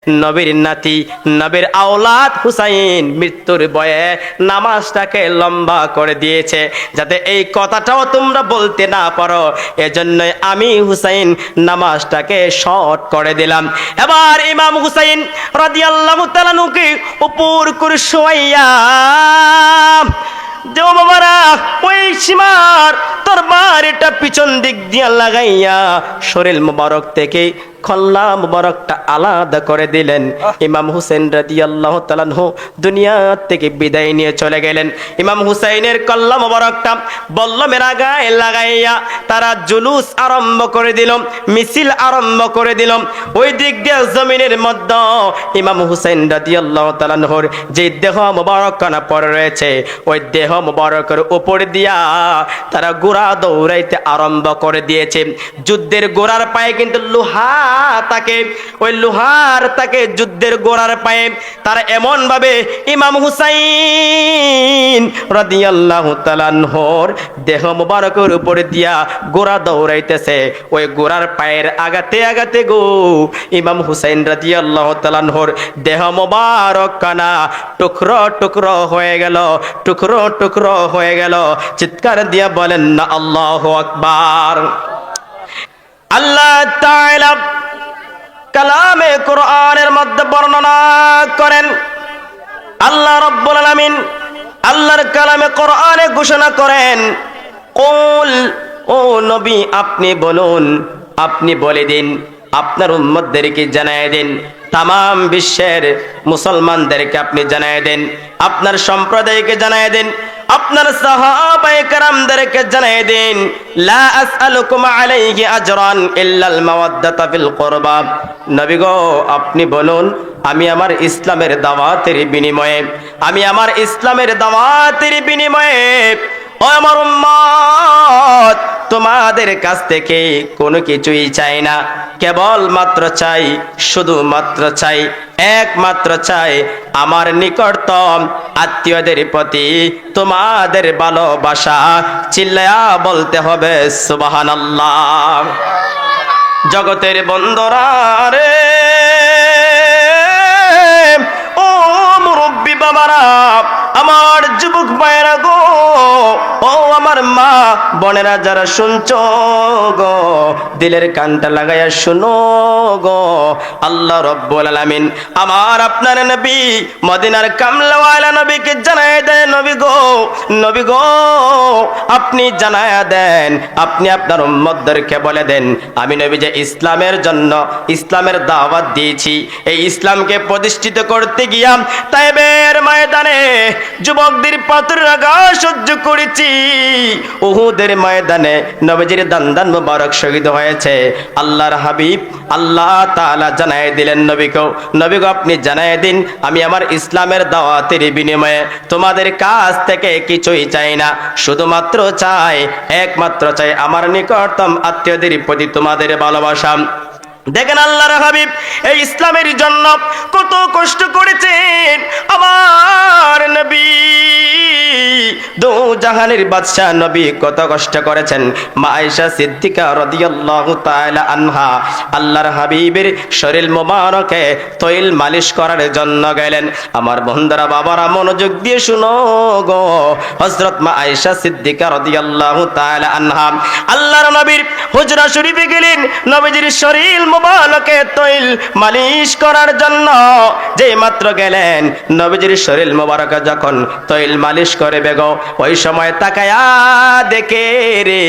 নবীর নাতি নবীর আওলাদ হুসাইন মৃত্যুর ভয়ে নামাজটাকে লম্বা করে দিয়েছে, যাতে এই কথাটাও তোমরা বলতে না পারো, এজন্যই আমি হুসাইন নামাজটাকে শর্ট করে দিলাম। এবার ইমাম হুসাইন রাদিয়াল্লাহু তাআলা নুকে উপর করে শোয়াইয়া দেও বাবারা ওই সীমার তরবার এটা পিছন দিক দিয়া লাগাইয়া শরীর মুবারক থেকে খল্লা মুবারকটা আলাদা করে দিলেন। ইমাম হুসেন রাদিয়াল্লাহু তাআলা আনহু দুনিয়া থেকে বিদায় নিয়ে চলে গেলেন। ইমাম হুসাইনের কল্লা মুবারকটা বল্লমের আগায় লাগাইয়া তারা জুলুস আরম্ভ করে দিল, মিছিল আরম্ভ করে দিল। ওই দিক দিয়ে জমিনের মধ্যে ইমাম হুসেন রাদিয়াল্লাহু তাআলা আনহুর যে দেহ মুবারকখানা পড়ে রয়েছে, ওই দেহ মুবারকের উপর দিয়া তারা ঘোড়া দৌড়াইতে আরম্ভ করে দিয়েছে। যুদ্ধের ঘোড়ার পায়ে কিন্তু লোহা তাকে, ওই লোহার তাকে যুদ্ধের ঘোড়ার পায়ে তারা এমন ভাবে ইমাম হুসাইন রাদিয়াল্লাহু তাআলা আনহুর দেহ মুবারকের উপর দিয়া ঘোড়া দৌড়াইতেছে। ওই ঘোড়ার পায়ের আগাতে আগাতে গো ইমাম হুসাইন রাদিয়াল্লাহু তাআলা আনহুর দেহ মুবারক কানা টুকরো টুকরো হয়ে গেল, টুকরো টুকরো হয়ে গেল। চিৎকার দিয়া বলেন না আল্লাহু আকবার। আল্লাহ তাআলা কালামে কোরআনের মধ্যে বর্ণনা করেন, আল্লাহ রাব্বুল আলামিন আল্লাহর কালামে কোরআনে ঘোষণা করেন, কুল ও নবী আপনি বলুন, আপনি বলে দিন, আপনার উম্মতদেরকে জানায় দিন, তামাম বিশ্বের মুসলমানদেরকে আপনি জানায় দেন, আপনার সম্প্রদায়কে জানায় দেন, আপনার সাহাবায়ে কেরামদেরকে জানায় দেন, লা আসআলুকুম আলাইহি আজরান ইল্লাল মাওয়াদ্দাতা ফিল কুরবা। নবী গো আপনি বলুন, আমি আমার ইসলামের দাওয়াতের বিনিময়ে, আমি আমার ইসলামের দাওয়াতের বিনিময়ে ও আমার উম্মত তোমাদের কাছ থেকে কোনো কিছুই চাই না, কেবল মাত্র চাই, শুধুমাত্র চাই, একমাত্র চাই আমার নিকটতম আত্মীয়দের প্রতি তোমাদের ভালোবাসা। চিল্লায়া বলতে হবে সুবহানাল্লাহ। জগতের বন্ধুরা রে, ও মুরব্বী বাবারা, আমার যুবক ভাইরা গো, ও আমার মা বোনেরা যারা শুনছো গো, দিলের কানটা লাগাইয়া শুনো গো। আল্লাহ রাব্বুল আলামিন আমার আপনার নবী মদিনার কামলাওয়ালা নবীকে জানায় দেন, নবী গো, নবী গো আপনি জানায় দেন, আপনি আপনার উম্মতদেরকে বলে দেন, আমি নবী যে ইসলামের জন্য ইসলামের দাওয়াত দিয়েছি, এই ইসলামকে প্রতিষ্ঠিত করতে গিয়া তায়েবের ময়দানে যুবকদের পাথরের আঘাত সহ্য করেছি, উহুদের ময়দানে নবীজির দান্দান মুবারক শহীদ হয়েছে। আল্লাহর হাবিব আল্লাহ তাআলা জানায় দিলেন নবীকে, নবী গো আপনি জানায় দিন, আমি আমার ইসলামের দাওয়াতের বিনিময়ে তোমাদের কাছ থেকে কিছুই চাই না, শুধুমাত্র চাই, একমাত্র চাই আমার নিকটতম আত্মীয়দের প্রতি তোমাদের ভালোবাসা। দেখেন আল্লাহর হাবিব এই ইসলামের জন্য কত কষ্ট করেছেন। আমার নবী দো জাহানের বাদশা নবী কত কষ্ট করেছেন। মা আয়েশা সিদ্দিকা রাদিয়াল্লাহু তাআলা আনহা আল্লাহর হাবিবের শরীর মোবারকে তৈল মালিশ করার জন্য গেলেন। আমার বন্ধুরা বাবারা মনোযোগ দিয়ে শুনো গো, হযরত মা আয়েশা সিদ্দিকা রাদিয়াল্লাহু তাআলা আনহা আল্লাহর নবীর হুজরা শরীফে গেলেন, নবীজির শরীর মোবারকে তৈল মালিশ করার জন্য। যে মাত্র গেলেন, নবীজির শরীর মোবারকে যখন তৈল মালিশ করে বেগো, ওই সময় তাকায়া দেখে রে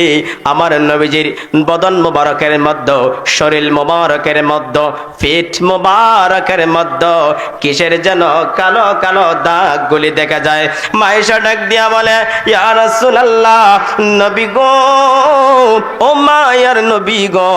আমার নবীজির বদন মোবারকের মধ্যে, শরীর মোবারকের মধ্যে, পেট মোবারকের মধ্যে কিসের যেন কালো কালো দাগগুলি দেখা যায়। মায়েশা ডাক দিয়া বলে, ইয়া রাসূলুল্লাহ, নবী গো, ও মায়ার নবী গো,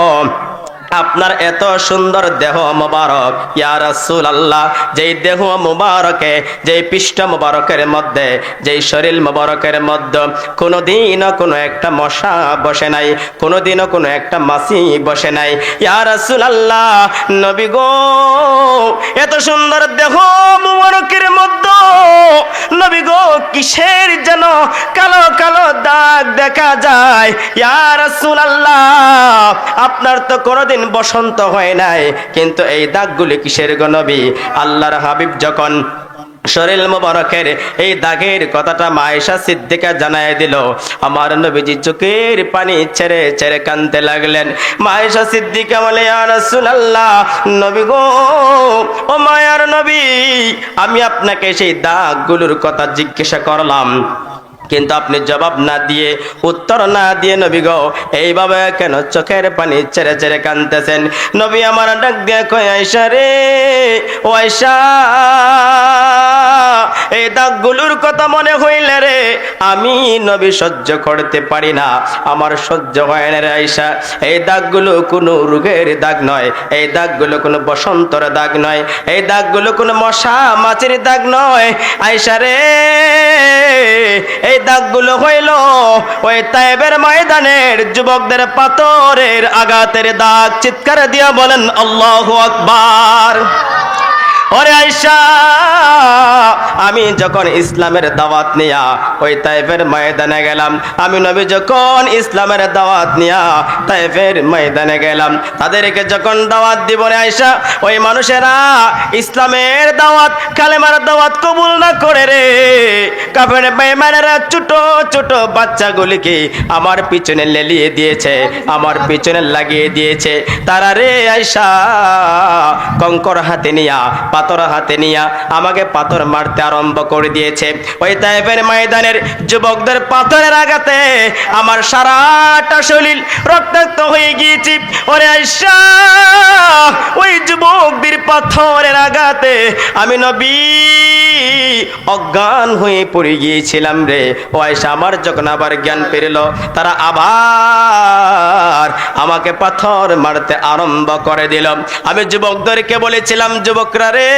আপনার এত সুন্দর দেহ মোবারক, ইয়া রাসূলুল্লাহ, যেই দেহ মোবারকে, যেই পৃষ্ঠ মোবারকের মধ্যে, যেই শরীর মোবারকের মধ্যে কোনোদিনও কোনো একটা মশা বসে নাই, কোনোদিনও কোনো একটা মাছি বসে নাই। ইয়া রাসূলুল্লাহ, নবী গো, এত সুন্দর দেহ মোবারকের মধ্যে নবী গো কিসের যেন কালো কালো দাগ দেখা যায়। ইয়া রাসূলুল্লাহ আপনার তো কোনোদিন বসন্ত হয় নাই, কিন্তু এই দাগগুলি কিসের গো নবী? আল্লাহর হাবিব যখন শরীর মোবারকের এই দাগের কথাটা মা আয়েশা সিদ্দিকা জানায় দিল, আমার নবীজি চোখের পানি ছেড়ে ছেড়ে কাঁদতে লাগলেন। মা আয়েশা সিদ্দিকা বলে, ইয়া রাসূলুল্লাহ নবী গো, ও মায়ার নবী, আমি আপনাকে সেই দাগগুলোর কথা জিজ্ঞাসা করলাম, কিন্তু আপনি জবাব না দিয়ে, উত্তর না দিয়ে নবী গো এইভাবে কেন চোখের পানি ছেড়ে ছেড়ে কাঁদতেছেন? নবী আমার ডাক দিয়ে কয়, আয়েশা রে, ও আয়েশা, এই দাগগুলোর কথা মনে হইলে রে আমি নবী সহ্য করতে পারি না, আমার সহ্য হয় না রে আয়েশা। এই দাগগুলো কোনো রোগের দাগ নয়, এই দাগগুলো কোনো বসন্তর দাগ নয়, এই দাগগুলো কোনো মশা মাছির দাগ নয় আয়েশা রে। এই দাগগুলো হইল ওই তায়েবের ময়দানের যুবকদের পাথরের আঘাতের দাগ। চিৎকার দিয়া বলেন আল্লাহু আকবার। ওরে আয়েশা, আমি যখন ইসলামের দাওয়াত নিয়া ওই তায়েফের ময়দানে গেলাম, আমি নবী যখন ইসলামের দাওয়াত নিয়া তায়েফের ময়দানে গেলাম, তাদেরকে যখন দাওয়াত দিব রে আয়েশা, ওই মানুষেরা ইসলামের দাওয়াত কালেমার দাওয়াত কবুল না করে রে, কাফের বেঈমানেরা ছোট ছোট বাচ্চাগুলিকে আমার পিছনে লেলিয়ে দিয়েছে, আমার পিছনে লাগিয়ে দিয়েছে। তারা রে আয়েশা কঙ্কর হাতে নিয়া, পাথর হাতে নিয়া আমাকে পাথর মারতে আরম্ভ করে দিয়েছে। ওই তায়েফের ময়দানের যুবকদের পাথরের আঘাতে আমার সারাটা শরীর রক্তাক্ত হয়ে গিয়েছে। ওরে আয়েশা, ওই যুবকদের পাথরের আঘাতে আমি নবী অজ্ঞান হয়ে পড়ে গিয়েছিলাম রে। ও আয়েশা, আমার যখন আবার জ্ঞান ফিরল, তারা আবার আমাকে পাথর মারতে আরম্ভ করে দিল। আমি যুবকদেরকে বলেছিলাম, যুবকরা রে,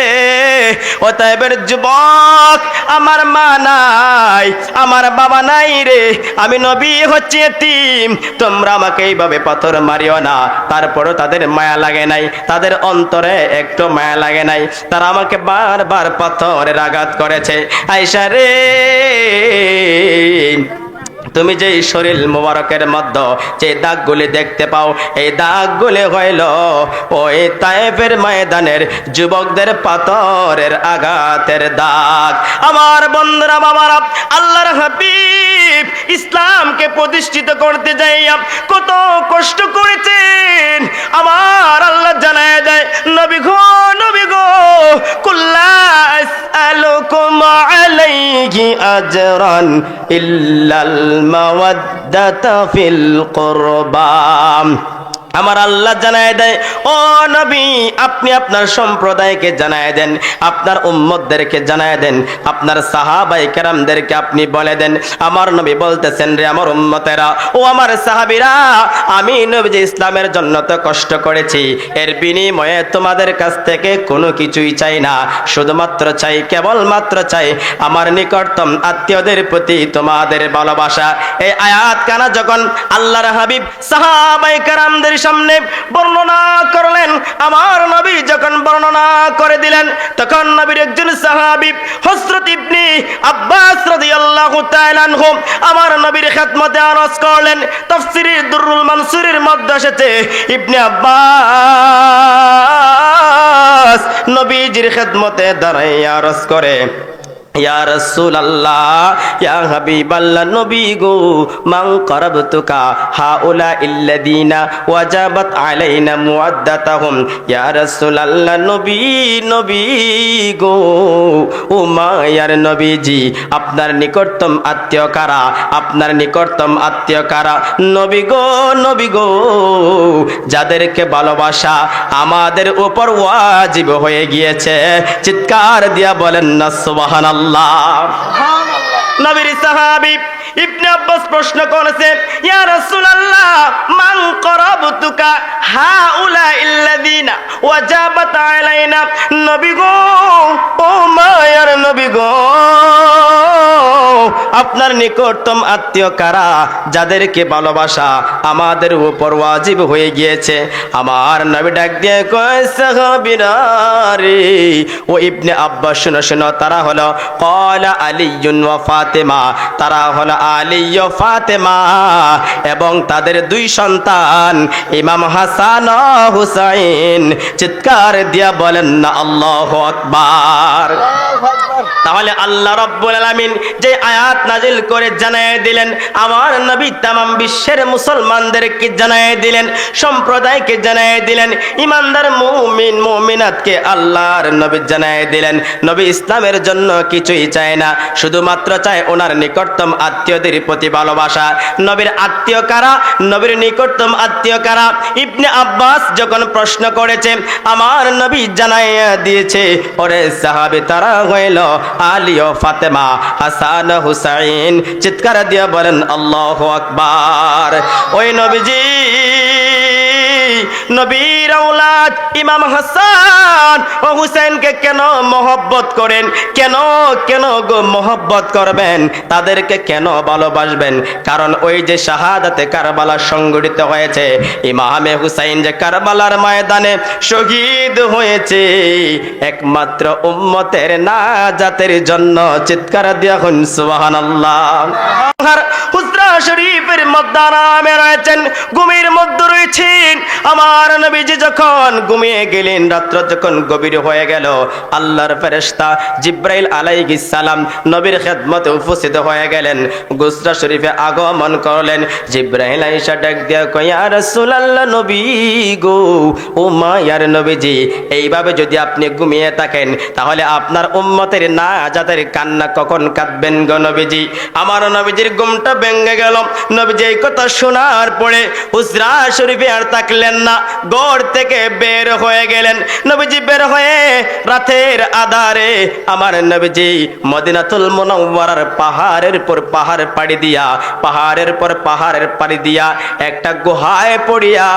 ও তায়েবের যুবক, আমার মা নাই, আমার বাবা নাই রে, আমি নবী হচ্ছি এতিম, তোমরা আমাকে এইভাবে পাথর মারিও না। তারপরও তাদের মায়া লাগে নাই, তাদের অন্তরে একটু মায়া লাগে নাই, তারা আমাকে বারবার পাথরের আঘাত করেছে। আয়েশা রে, তুমি যে শরীর মোবারকের মধ্যে যে দাগগুলি দেখতে পাও, এই দাগগুলি হইল ওই তায়েফের ময়দানের যুবকদের পাথরের আঘাতের দাগ। আমার বন্ধুরা, বাবারা, আল্লাহর হাবিব ইসলামকে প্রতিষ্ঠিত করতে যাইয়া কত কষ্ট করেছেন আমার আল্লাহ জানায় দেয়, নবী গো, নবী গো, কুল্লা আসআলুকুম আলাইহি আজরান ইল্লাল মাওয়াদ্দাতা ফিল কুরবা। আমার আল্লাহ জানায় দেয়, ও নবী, আপনি আপনার সম্প্রদায়কে জানায় দেন, আপনার উম্মতদেরকে জানায় দেন, আপনার সাহাবায়ে কেরামদেরকে আপনি বলে দেন। আমার নবী বলতেছেন, রে আমার উম্মতেরা, ও আমার সাহাবীরা, আমি নবী যে ইসলামের জন্য তো কষ্ট করেছি, এর বিনিময়ে তোমাদের কাছ থেকে কোনো কিছুই চাই না, শুধুমাত্র চাই, কেবলমাত্র চাই আমার নিকটতম আত্মীয়দের প্রতি তোমাদের ভালোবাসা। এই আয়াত কানা যখন আল্লাহর হাবিব সাহাবায়ে কেরামদের সামনে বর্ণনা করলেন, আমার নবী যখন বর্ণনা করে দিলেন, তখন নবীর একজন সাহাবী হযরত ইবনে আব্বাস রাদিয়াল্লাহু তাআলা আনহু আমার নবীর খিদমতে আরজ করলেন। তাফসীরে দুররুল মানসুরের মধ্যে এসেছে, ইবনে আব্বাস নবীজির খিদমতে দাঁড়াইয়া আরজ করে, ইয়া রাসূলুল্লাহ, ইয়া হাবিবাল্লাহ, নবী গো, মান কারাবতুকা হাউলা ইল্লাযিনা ওয়াজাবাত আলাইনা মুআদ্দাতাহুম। ইয়া রাসূলুল্লাহ, নবী, নবী গো, ও মায়ার নবীজি, আপনার নিকটতম আত্মীয় কারা? আপনার নিকটতম আত্মীয় কারা? নবী গো, নবী গো, যাদেরকে ভালোবাসা আমাদের উপর ওয়াজিব হয়ে গিয়েছে। চিৎকার দিয়া বলেন না সুবহানাল্লাহ। নবীর সাহাবী ইবনে আব্বাস প্রশ্ন করেছে, ইয়া রাসূলুল্লাহ, মান কারাবতুকা হাউলা ইল্লাযিনা ওয়াজাবাত আলাইনা। নবী গো, ও মায়ার নবী গো, আপনার নিকটতম আত্মীয় কারা যাদেরকে ভালোবাসা আমাদের উপর ওয়াজিব হয়ে গিয়েছে। আমার নবী ডাক দিয়ে কয় সাহাবীরা রে ও ইবনে আব্বাস শুনো শুনো, তারা হলো ক্বালা আলীউন ওয়া ফাতেমা, তারা হলো আলী ও ফাতেমা এবং তাদের দুই সন্তান ইমাম হাসান ও হুসাইন। চিৎকার দিয়া বলেন না আল্লাহু আকবার। তাহলে আল্লাহ রাব্বুল আলামিন যে আয়াত নাজিল করে জানায় দিলেন, আমার নবী তামাম বিশ্বের মুসলমানদেরকে জানায় দিলেন, সম্প্রদায়কে জানায় দিলেন, ইমানদার মুমিন মুমিনাতকে আল্লাহর নবী জানায় দিলেন নবী ইসলামের জন্য কিছুই চায় না, শুধুমাত্র চায় ওনার নিকটতম আত্মীয়দের প্রতি ভালোবাসা। নবীর আত্মীয় কারা, নবীর নিকটতম আত্মীয় কারা? ইবনে আব্বাস যখন প্রশ্ন করেছে, আমার নবী জানাইয়া দিয়েছে, ওরে সাহাবী তারা হইল আলী ও ফাতেমা, হাসান হুসাইন। চিৎকার দিয়া বলেন আল্লাহু আকবার। ওই নবীজি নবীর আওলাদ ইমাম হাসান ও হুসাইনকে কেন মহব্বত করেন? কেন কেন গো মহব্বত করবেন? তাদেরকে কেন ভালোবাসবেন? কারণ ওই যে শাহাদাতে কারবালা সংঘটিত হয়েছে, ইমামে হুসাইন যে কারবালার ময়দানে শহীদ হয়েছে একমাত্র উম্মতের নাজাতের জন্য। চিৎকার দিয়া হন সুবহানাল্লাহ। হুজরা শরীফের মধ্যে আরামে রয়েছেন, ঘুমের মধ্যে রয়েছেন। আমার নবীজি যখন ঘুমিয়ে গেলেন, রাত্র যখন গভীর হয়ে গেল, আল্লাহর ফেরেশতা জিব্রাইল আলাইহিস সালাম নবীর খেদমতে উপস্থিত হয়ে গেলেন, হুজরা শরীফে আগমন করলেন। জিব্রাইল আয়েশা ডাক দিয়া কয়, ইয়া রাসূলুল্লাহ, নবী গো, ও মায়ার নবীজি, এইভাবে যদি আপনি ঘুমিয়ে থাকেন তাহলে আপনার উম্মতের নাজাতের কান্না কখন কাঁদবেন গো নবীজি? আমার নবীজির ঘুমটা ভেঙে গেল। নবীজি এই কথা শোনার পরে হুজরা শরীফে আর থাকলেন না, ঘর থেকে বের হয়ে গেলেন। নবীজি বের হয়ে রাতের আধারে আমার নবীজি মদিনাতুল মুনাওয়ারার পাহাড়ের পর পাহাড় পাড়ি দিয়া, পাহাড়ের পর পাহাড়ের পাড়ি দিয়া একটা গুহায় পড়িয়া,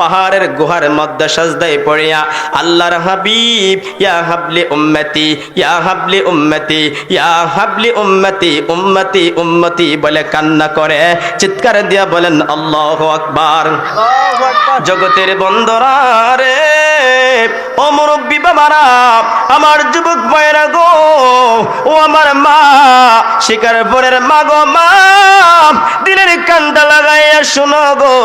পাহাড়ের গুহার মধ্যে সাজদায় পড়িয়া আল্লাহর হাবিব ইয়া হাবলি উম্মতি, ইয়া হাবলি উম্মতি, ইয়া হাবলি উম্মতি, উম্মতি উম্মতি বলে কান্না করে। চিৎকার দিয়া বলেন আল্লাহু আকবার। জগতের বন্দরা রে, ও মুরব্বী বাবারা, আমার যুবক ভাইরা গো, ও আমার মা, শিকারপুরের মা গো, মা দিনের কান্ডা লাগাইয়া শুনো গো,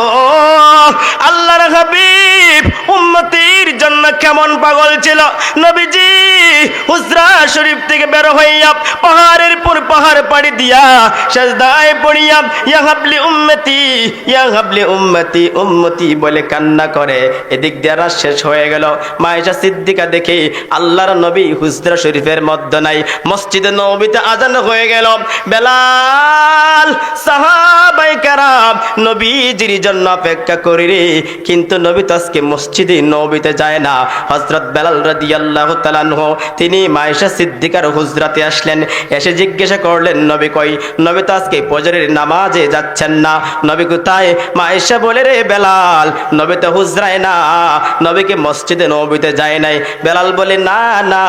আল্লাহর হাবিব উম্মতির জন্য কেমন পাগল ছিল। নবীজি হুজরা শরীফ থেকে বের হইয়া পাহাড়ের পর পাহাড় পাড়ি দিয়া সাজদায় পড়িয়া ইয়া হাবলি উম্মতি, ইয়া হাবলি উম্মতি, উম্মতি বলে কান্না করে। এদিক দিয়ে রাত শেষ হয়ে গেল। মায়েশা সিদ্দিকা দেখে আল্লাহর নবী হুজরা শরীফের মধ্যে নাই। মসজিদে নববীতে আজান হয়ে গেল। বেলাল, সাহাবায়ে কেরাম নবীজির জন্য অপেক্ষা করি রে, কিন্তু নবী তো আজকে মসজিদে নববীতে যায় না। হযরত বেলাল রাদিয়াল্লাহু তাআলা আনহু তিনি মায়েশা সিদ্দিকার হুজরাতে আসলেন। এসে জিজ্ঞাসা করলেন, নবী কই? নবী তো আজকে ফজরের নামাজে যাচ্ছেন না, নবী কোথায়? মায়েশা বলে, রে বেলাল, নবী তো হুজরায় না, নবীকে মসজিদে নববীতে যায় নাই। বেলাল বলে, না না,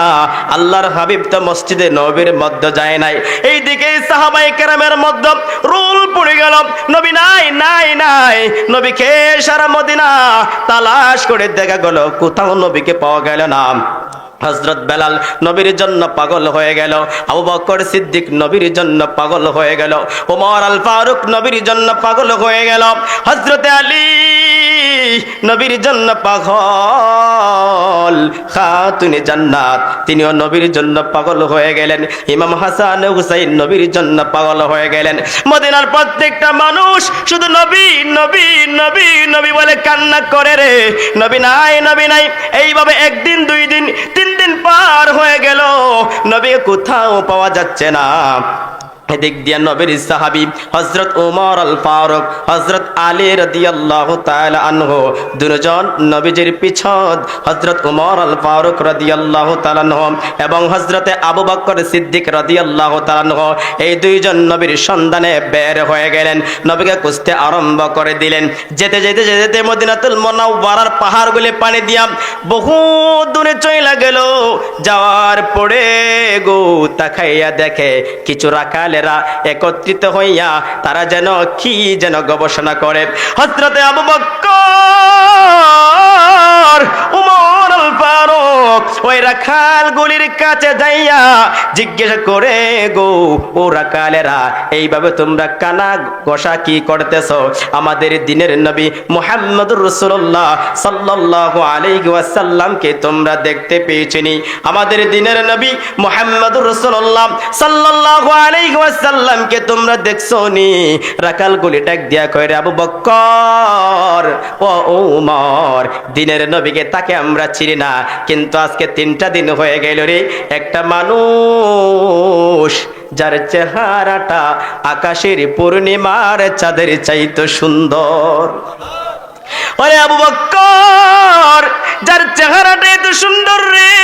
আল্লাহর হাবিব তো মসজিদে নববীর মধ্যে যায় নাই। এইদিকে সাহাবায়ে কেরামের মধ্যে রুল পড়ে গেল, নবী নাই নাই নাই। নবীকে সারা মদিনা তালাশ করে দেখা গেল, কোথাও নবীকে পাওয়া গেল না। হযরত বেলাল নবীর জন্য পাগল হয়ে গেল, আবু বকর সিদ্দিক নবীর জন্য পাগল হয়ে গেল, ওমর আল ফারুক নবীর জন্য পাগল হয়ে গেল, হযরত আলী নবীর জন্য পাগল, খাতুনে জান্নাত তিনিও নবীর জন্য পাগল হয়ে গেলেন, ইমাম হাসান হুসাইন নবীর জন্য পাগল হয়ে গেলেন। মদিনার প্রত্যেকটা মানুষ শুধু নবী নবী নবী নবী বলে কান্না করে রে, নবী নাই নবী নাই। এইভাবে একদিন, দুই দিন, তিন দিন পার হয়ে গেল, নবী কোথাও পাওয়া যাচ্ছে না। এদিক দিয়া নবীর সাহাবী হযরত ওমর আল ফারুক, হযরত আলী রাদিয়াল্লাহু তাআলা আনহু দুজন নবীজির পিছন, হযরত ওমর আল ফারুক রাদিয়াল্লাহু তাআলা আনহু এবং হযরতে আবু বকর সিদ্দিক রাদিয়াল্লাহু তাআলা আনহু, এই দুইজন নবীর সন্ধানে বের হয়ে গেলেন, নবীকে খুঁজতে আরম্ভ করে দিলেন। যেতে যেতে যেতে মদিনাতুল মুনাওয়ারার পাহাড়গুলি পানি দিয়া বহু দূরে চলে গেল। যাওয়ার পরে গো তাকাইয়া দেখে কিছু রাখালের রাকালেরা একত্রিত হইয়া তারা যেন কি যেন গবেষণা করে। হযরতে আবু বকর, উমর আল ফারুক ওই রাখালগুলির কাছে যাইয়া জিজ্ঞাসা করে, গো ও রাখালেরা, এইভাবে তোমরা কানা ঘষা কি করতেছো? আমাদের দিনের নবী মুহাম্মদুর রাসূলুল্লাহ সাল্লাল্লাহু আলাইহি ওয়াসাল্লামকে তোমরা দেখতে পেয়েছনি? আমাদের দিনের নবী মুহাম্মদুর রাসূলুল্লাহ সাল্লাল্লাহু আলাইহি ওয়াসাল্লামকে তোমরা দেখছোনি? রাখালগুলি ডাক দিয়া কইরে, আবু বকর ও ওমর, দিনের নবীকে তাকে আমরা চিনি না, কিন্তু আজকে 3টা দিন হয়ে গেল রে, একটা মানুষ যার চেহারাটা আকাশের পূর্ণিমার চাঁদের চাইতে সুন্দর। ওরে আবু বকর, যার চেহারাটা এত সুন্দর রে,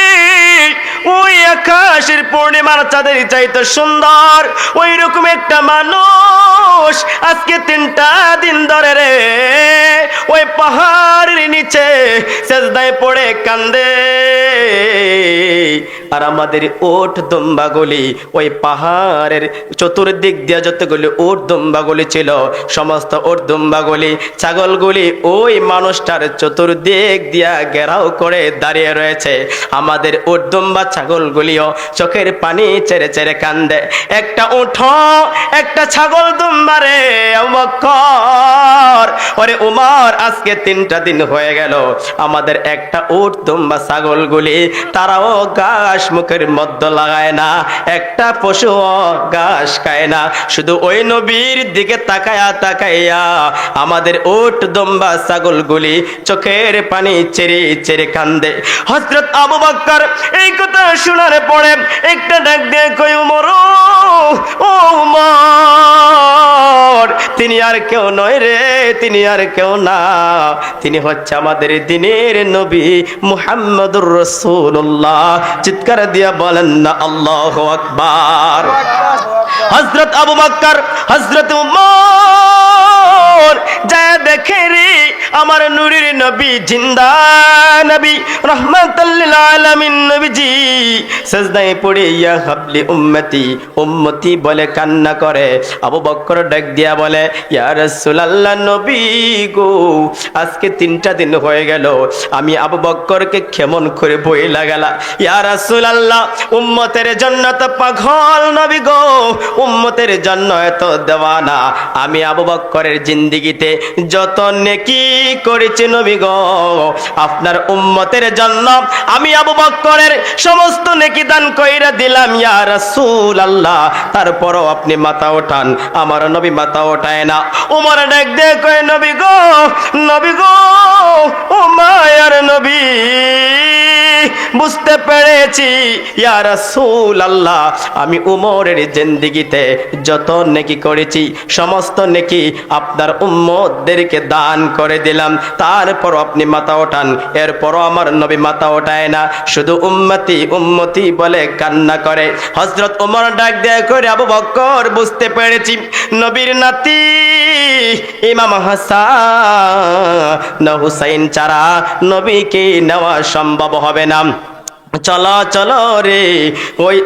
ওই আকাশের পূর্ণিমার চাঁদের চাইতে সুন্দর, ওই রকম একটা মানুষ আজকে 3টা দিন ধরে রে ওই পাহাড়ের নিচে সেজদায় পড়ে কান্দে। আর আমাদের ওট দম্বাগুলি ওই পাহাড়ের চতুর্দিক দিয়া যতগুলি ওট দম্বাগুলি ছিল, সমস্ত ওট দম্বাগুলি ছাগলগুলি ওই মানুষটার চতুর্দিক দিয়া ঘেরাও করে দাঁড়িয়ে রয়েছে। আমাদের ওট দম্বা ছাগলগুলিও চোখের পানি ছেড়ে ছেড়ে কান্দে। একটা উঠো, একটা ছাগল দুম্বারে ওরে উমর, আজকে 3টা দিন হয়ে গেল, আমাদের একটা উট দুম্বা ছাগলগুলি তারাও ঘাস মুখের মধ্যে লাগায় না, একটা পশু ঘাস খায় না, শুধু ওই নবীর দিকে তাকায়া তাকাইয়া আমাদের উট দুম্বা ছাগলগুলি চোখের পানি ছেড়ে ছেড়ে কান্দে। হযরত আবু বকর এই কথা শোনার পরে একটা ডাক দিয়ে কই, উমর ও উমর, তিনি আর কেউ নয় রে, তিনি আর কেউ না, তিনি হচ্ছে আমাদের দিনের নবী মুহাম্মদুর রাসূলুল্লাহ। চিৎকার দিয়া বলেন না আল্লাহু আকবার। হযরত আবু বকর, হযরত উমর যায় দেখে রে আমার নূরের নবী, জিন্দা নবী, রাহমাতাল লিল আলামিন নবীজি সিজদায় পড়ে ইয়া হাবলি উম্মতি উম্মতি বলে কান্না করে। আবু বকর ডাক দিয়া বলে, ইয়া রাসূলুল্লাহ, নবী গো, আজকে 3টা দিন হয়ে গেল, আমি আবু বকরকে কেমন করে বই লাগালা। ইয়া রাসূলুল্লাহ, উম্মতের জন্য তো পাগল নবী গো, উম্মতের জন্য এত দেওয়ানা। আমি আবু বকরের জিন্দেগিতে যত নেকি করেছি নবী গো, আপনার উম্মতের জন্য আমি আবু বকরের সমস্ত নেকি দান কইরা দিলাম ইয়া রাসূলুল্লাহ। তারপরও আপনি মাথা ওঠান, আমার নবী মাথা ওঠায় না। উমর ডাক দিয়ে কয়, নবী গো, নবী গো, ও মায়ার নবী, বুঝতে পেরেছি ইয়া রাসূলুল্লাহ, আমি উমরের জিন্দেগিতে যত নেকি করেছি সমস্ত নেকি আপনার উম্মতদেরকে দান করে দিলাম, তারপর আপনি মাথা ওঠান। এরপরও আমার নবী মাথা ওঠায় না, শুধু উম্মতি উম্মতি বলে কান্না করে। হযরত ওমর ডাক দেয়া করে, আবু বকর, বুঝতে পেরেছি নবীর নাতি ইমাম হাসান হুসাইন ছাড়া নবীকে নেওয়া সম্ভব হবে না। চলো চলো রে, ওই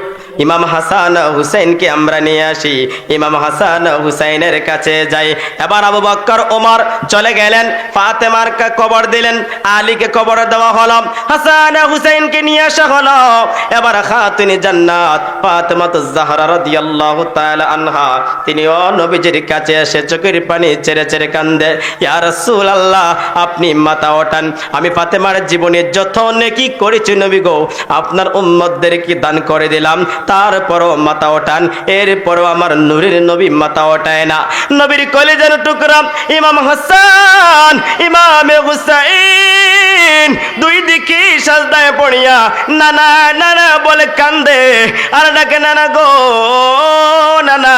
ইমাম হাসান হুসাইনকে আমরা নিয়ে আসি। ইমাম হাসান হুসাইনের কাছে যাই। এবার আবু বকর ওমর চলে গেলেন, ফাতেমার কবর দিলেন, আলীকে কবর দেওয়া হলো, হাসান হুসাইনকে নিয়ে আসা হলো। এবার খাতুনে জান্নাত ফাতেমাতুজ জাহরা রাদিয়াল্লাহু তাআলা আনহা, তিনিও নবীজির কাছে এসে চোখের পানি ছেড়ে ছেড়ে কান্দে, ইয়া রাসূলুল্লাহ, আপনি মাথা ওঠান, আমি ফাতেমার জীবনে যত নেকি করেছি নবী গো, আপনার উম্মতদেরকে দান করে দিলাম, তারপরও মাথা ওঠান। এরপরও আমার নূরের নবী মাথা ওঠায় না। নবীর কলিজার টুকরা ইমাম হাসান ইমামে হুসাইন দুই দিকে সাজদায় পড়িয়া নানা নানা বলে কান্দে, আর ডাকে, নানা গো, নানা,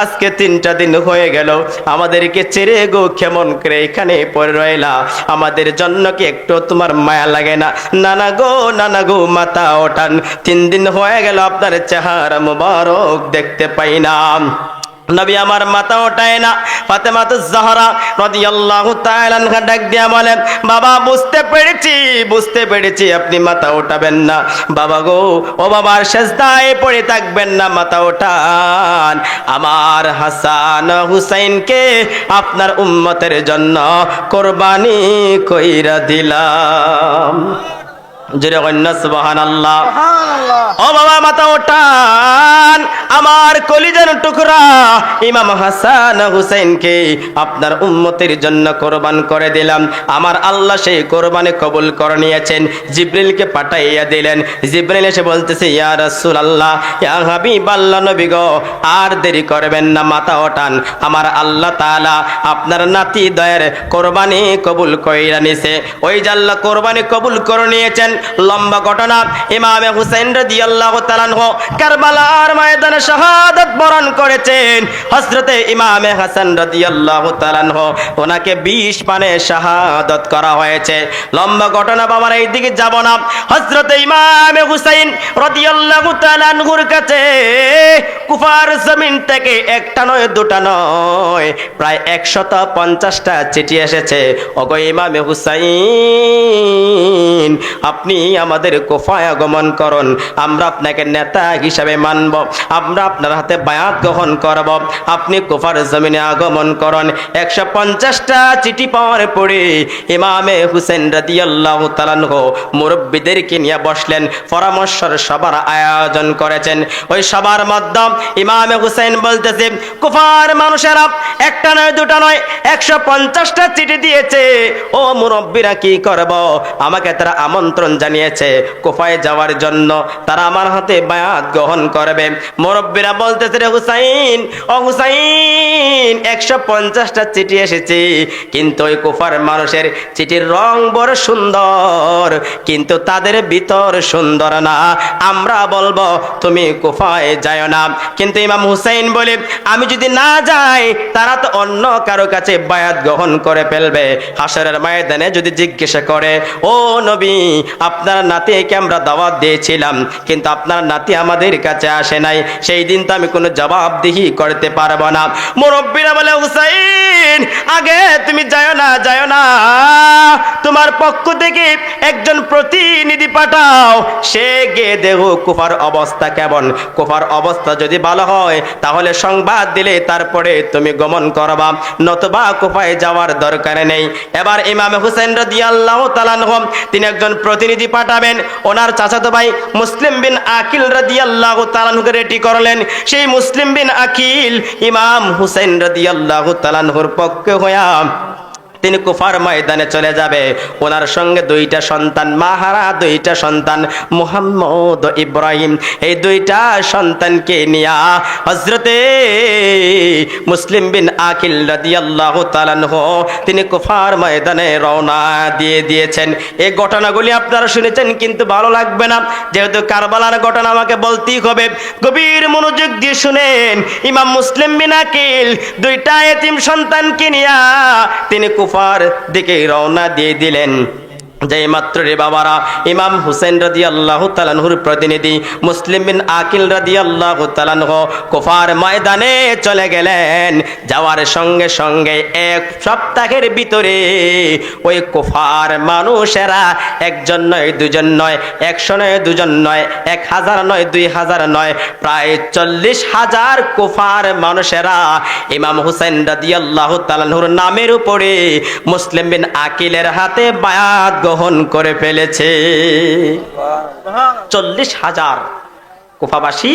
আজকে 3টা দিন হয়ে গেল, আমাদেরকে ছেড়ে গো কেমন করে এখানে পড়ে রইলা, আমাদের জন্য কি একটু তোমার মায়া লাগে না? নানা গো, নানা গো, মাথা ওঠান, 3 দিন হয়ে গেল আপনার চেহারা মুবারক দেখতে পাই না। নবী আমার মাথা ওঠায় না। ফাতেমাতুজ জাহরা রাদিয়াল্লাহু তাআলা আনহা ডাক দিয়া বলেন, বাবা বুঝতে পেরেছি আপনি মাথা ওঠাবেন না। বাবা গো, ও বাবার সেজদায় পড়ে থাকবেন না, মাথা ওঠান। আমার হাসান হুসাইনকে আপনার উম্মতের জন্য কোরবানি কইরা দিলাম। জোরে কন্যা সুবহানাল্লাহ। ও বাবা মাথা ওঠান, আমার কলিজার টুকরা ইমাম হাসান হুসাইনকে আপনার উম্মতের জন্য কোরবান করে দিলাম। আমার আল্লাহ সেই কোরবানি কবুল করে নিয়েছেন। জিবরিলকে পাঠাইয়া দিলেন। জিবরিল এসে বলতেছে, ইয়া রাসূলুল্লাহ, ইয়া হাবিবাল্লাহ, নবী গো, আর দেরি করবেন না, মাথা ওঠান। আমার আল্লাহ তাআলা আপনার নাতি দয়ের কোরবানি কবুল কইরা নিছে। ওই যে আল্লাহ কোরবানি কবুল করে নিয়েছেন। লম্বা ঘটনা। ইমামে হুসাইন রাদিয়াল্লাহু তাআলা আনহু কারবালার ময়দানে শাহাদাত বরণ করেছেন। হযরতে ইমামে হাসান রাদিয়াল্লাহু তাআলা আনহু, ওনাকে 20 পানে শাহাদাত করা হয়েছে। লম্বা ঘটনা, বাবার এই দিকে যাব না। হযরতে ইমামে হুসাইন রাদিয়াল্লাহু তাআলা আনহুর কাছে কুফার জমিন থেকে একটা নয় দুটা নয় প্রায় 150টা চিঠি এসেছে। ওগো ইমামে হুসাইন, আপনি আমাদের কুফায় আগমন করুন, আমরা আপনাকে নেতা হিসাবে মানব, আমরা আপনার হাতে বায়াত গ্রহণ করব, আপনি কুফার জমিনে আগমন করুন। 150টা চিঠি পাওয়ার পরে ইমামে হুসেন রাদিয়াল্লাহু তাআলা আনহু মুরব্বিদেরকে নিয়ে বসলেন, পরামর্শের সভার আয়োজন করেছেন। ওই সবার মাধ্যম ইমামে হুসেন বলতেছে, কুফার মানুষেরা একটা নয় দুটা নয় 150টা চিঠি দিয়েছে। ও মুরব্বিরা, কি করব? আমাকে তারা আমন্ত্রণ জানিয়েছে কুফায় যাওয়ার জন্য, তারা আমার হাতে বায়াত গ্রহণ করবে। মুরব্বিরা বলতেছে, রে হুসাইন, ও হুসাইন, 150টা চিঠি এসেছে, কিন্তু ওই কুফার মানুষের চিঠির রং বড় সুন্দর, কিন্তু তাদের ভিতর সুন্দর না। আমরা বলবো তুমি কুফায় যাও না। কিন্তু ইমাম হুসাইন বলে, আমি যদি না যাই তারা তো অন্য কারো কাছে বায়াত গ্রহণ করে ফেলবে। হাসরের ময়দানে যদি জিজ্ঞাসা করে, ও নবী, আপনার নাতিকে আমরা দাওয়াত দিয়েছিলাম, কিন্তু আপনার নাতি আমাদের কাছে আসে নাই, সেই দিন তো আমি কোনো জবাবদিহি করতে পারবো না। মুরব্বিরা বলে, হুসাইন, আগে তুমি যাও না, তোমার পক্ষ থেকে একজন প্রতিনিধি পাঠাও, সে গিয়ে দেখো কুফার অবস্থা কেমন। কুফার অবস্থা যদি ভালো হয় তাহলে সংবাদ দিলে তারপরে তুমি গমন করবা, নতুবা কুফায় যাওয়ার দরকার নেই। এবার ইমাম হুসাইন রাদিয়াল্লাহু তাআলা আনহু তিনি একজন প্রতিনিধি পাঠাবেন। ওনার চাচাতো ভাই মুসলিম বিন আকিল রাদিয়াল্লাহু তাআলা আনহুকে রেডি করলেন। সেই মুসলিম বিন আকিল ইমাম হুসাইন রাদিয়াল্লাহু তাআলা আনহুর পক্ষে হইয়া তিনি কুফার ময়দানে চলে যাবে। ওনার সঙ্গে 2টা সন্তান, মাহারা 2টা সন্তান, মুহাম্মদ ও ইব্রাহিম, এই 2টা সন্তানকে নিয়া হযরতে মুসলিম বিন আকিল রাদিয়াল্লাহু তাআলা আনহু তিনি কুফার ময়দানে রওনা দিয়েছেন। এই ঘটনাগুলি আপনারা শুনেছেন, কিন্তু ভালো লাগবে না, যেহেতু কারবালার ঘটনা আমাকে বলতেই হবে। গভীর মনোযোগ দিয়ে শুনেন। ইমাম মুসলিম বিন আকিল 2টা এতিম সন্তানকে নিয়া তিনি কুফার দিকে রওনা দিয়ে দিলেন। যেই মাত্র রে বাবারা, ইমাম হুসেন রাদিয়াল্লাহু তাআলা আনহুর প্রতিনিধি মুসলিম বিন আকিল রাদিয়াল্লাহু তাআলা আনহু কুফার ময়দানে চলে গেলেন। যাওয়ার সঙ্গে সঙ্গে 1 সপ্তাহের ভিতরে ওই কুফার মানুষেরা 1জন নয় 2জন নয়, 100 নয় 2জন নয়, 1000 নয় 2000 নয়, প্রায় 40,000 কুফার মানুষেরা ইমাম হুসেন রাদিয়াল্লাহু তাআলা আনহুর নামের উপরে মুসলিম বিন আকিলের হাতে বায়াত গ্রহণ করে ফেলেছে। 40,000 কুফাবাসী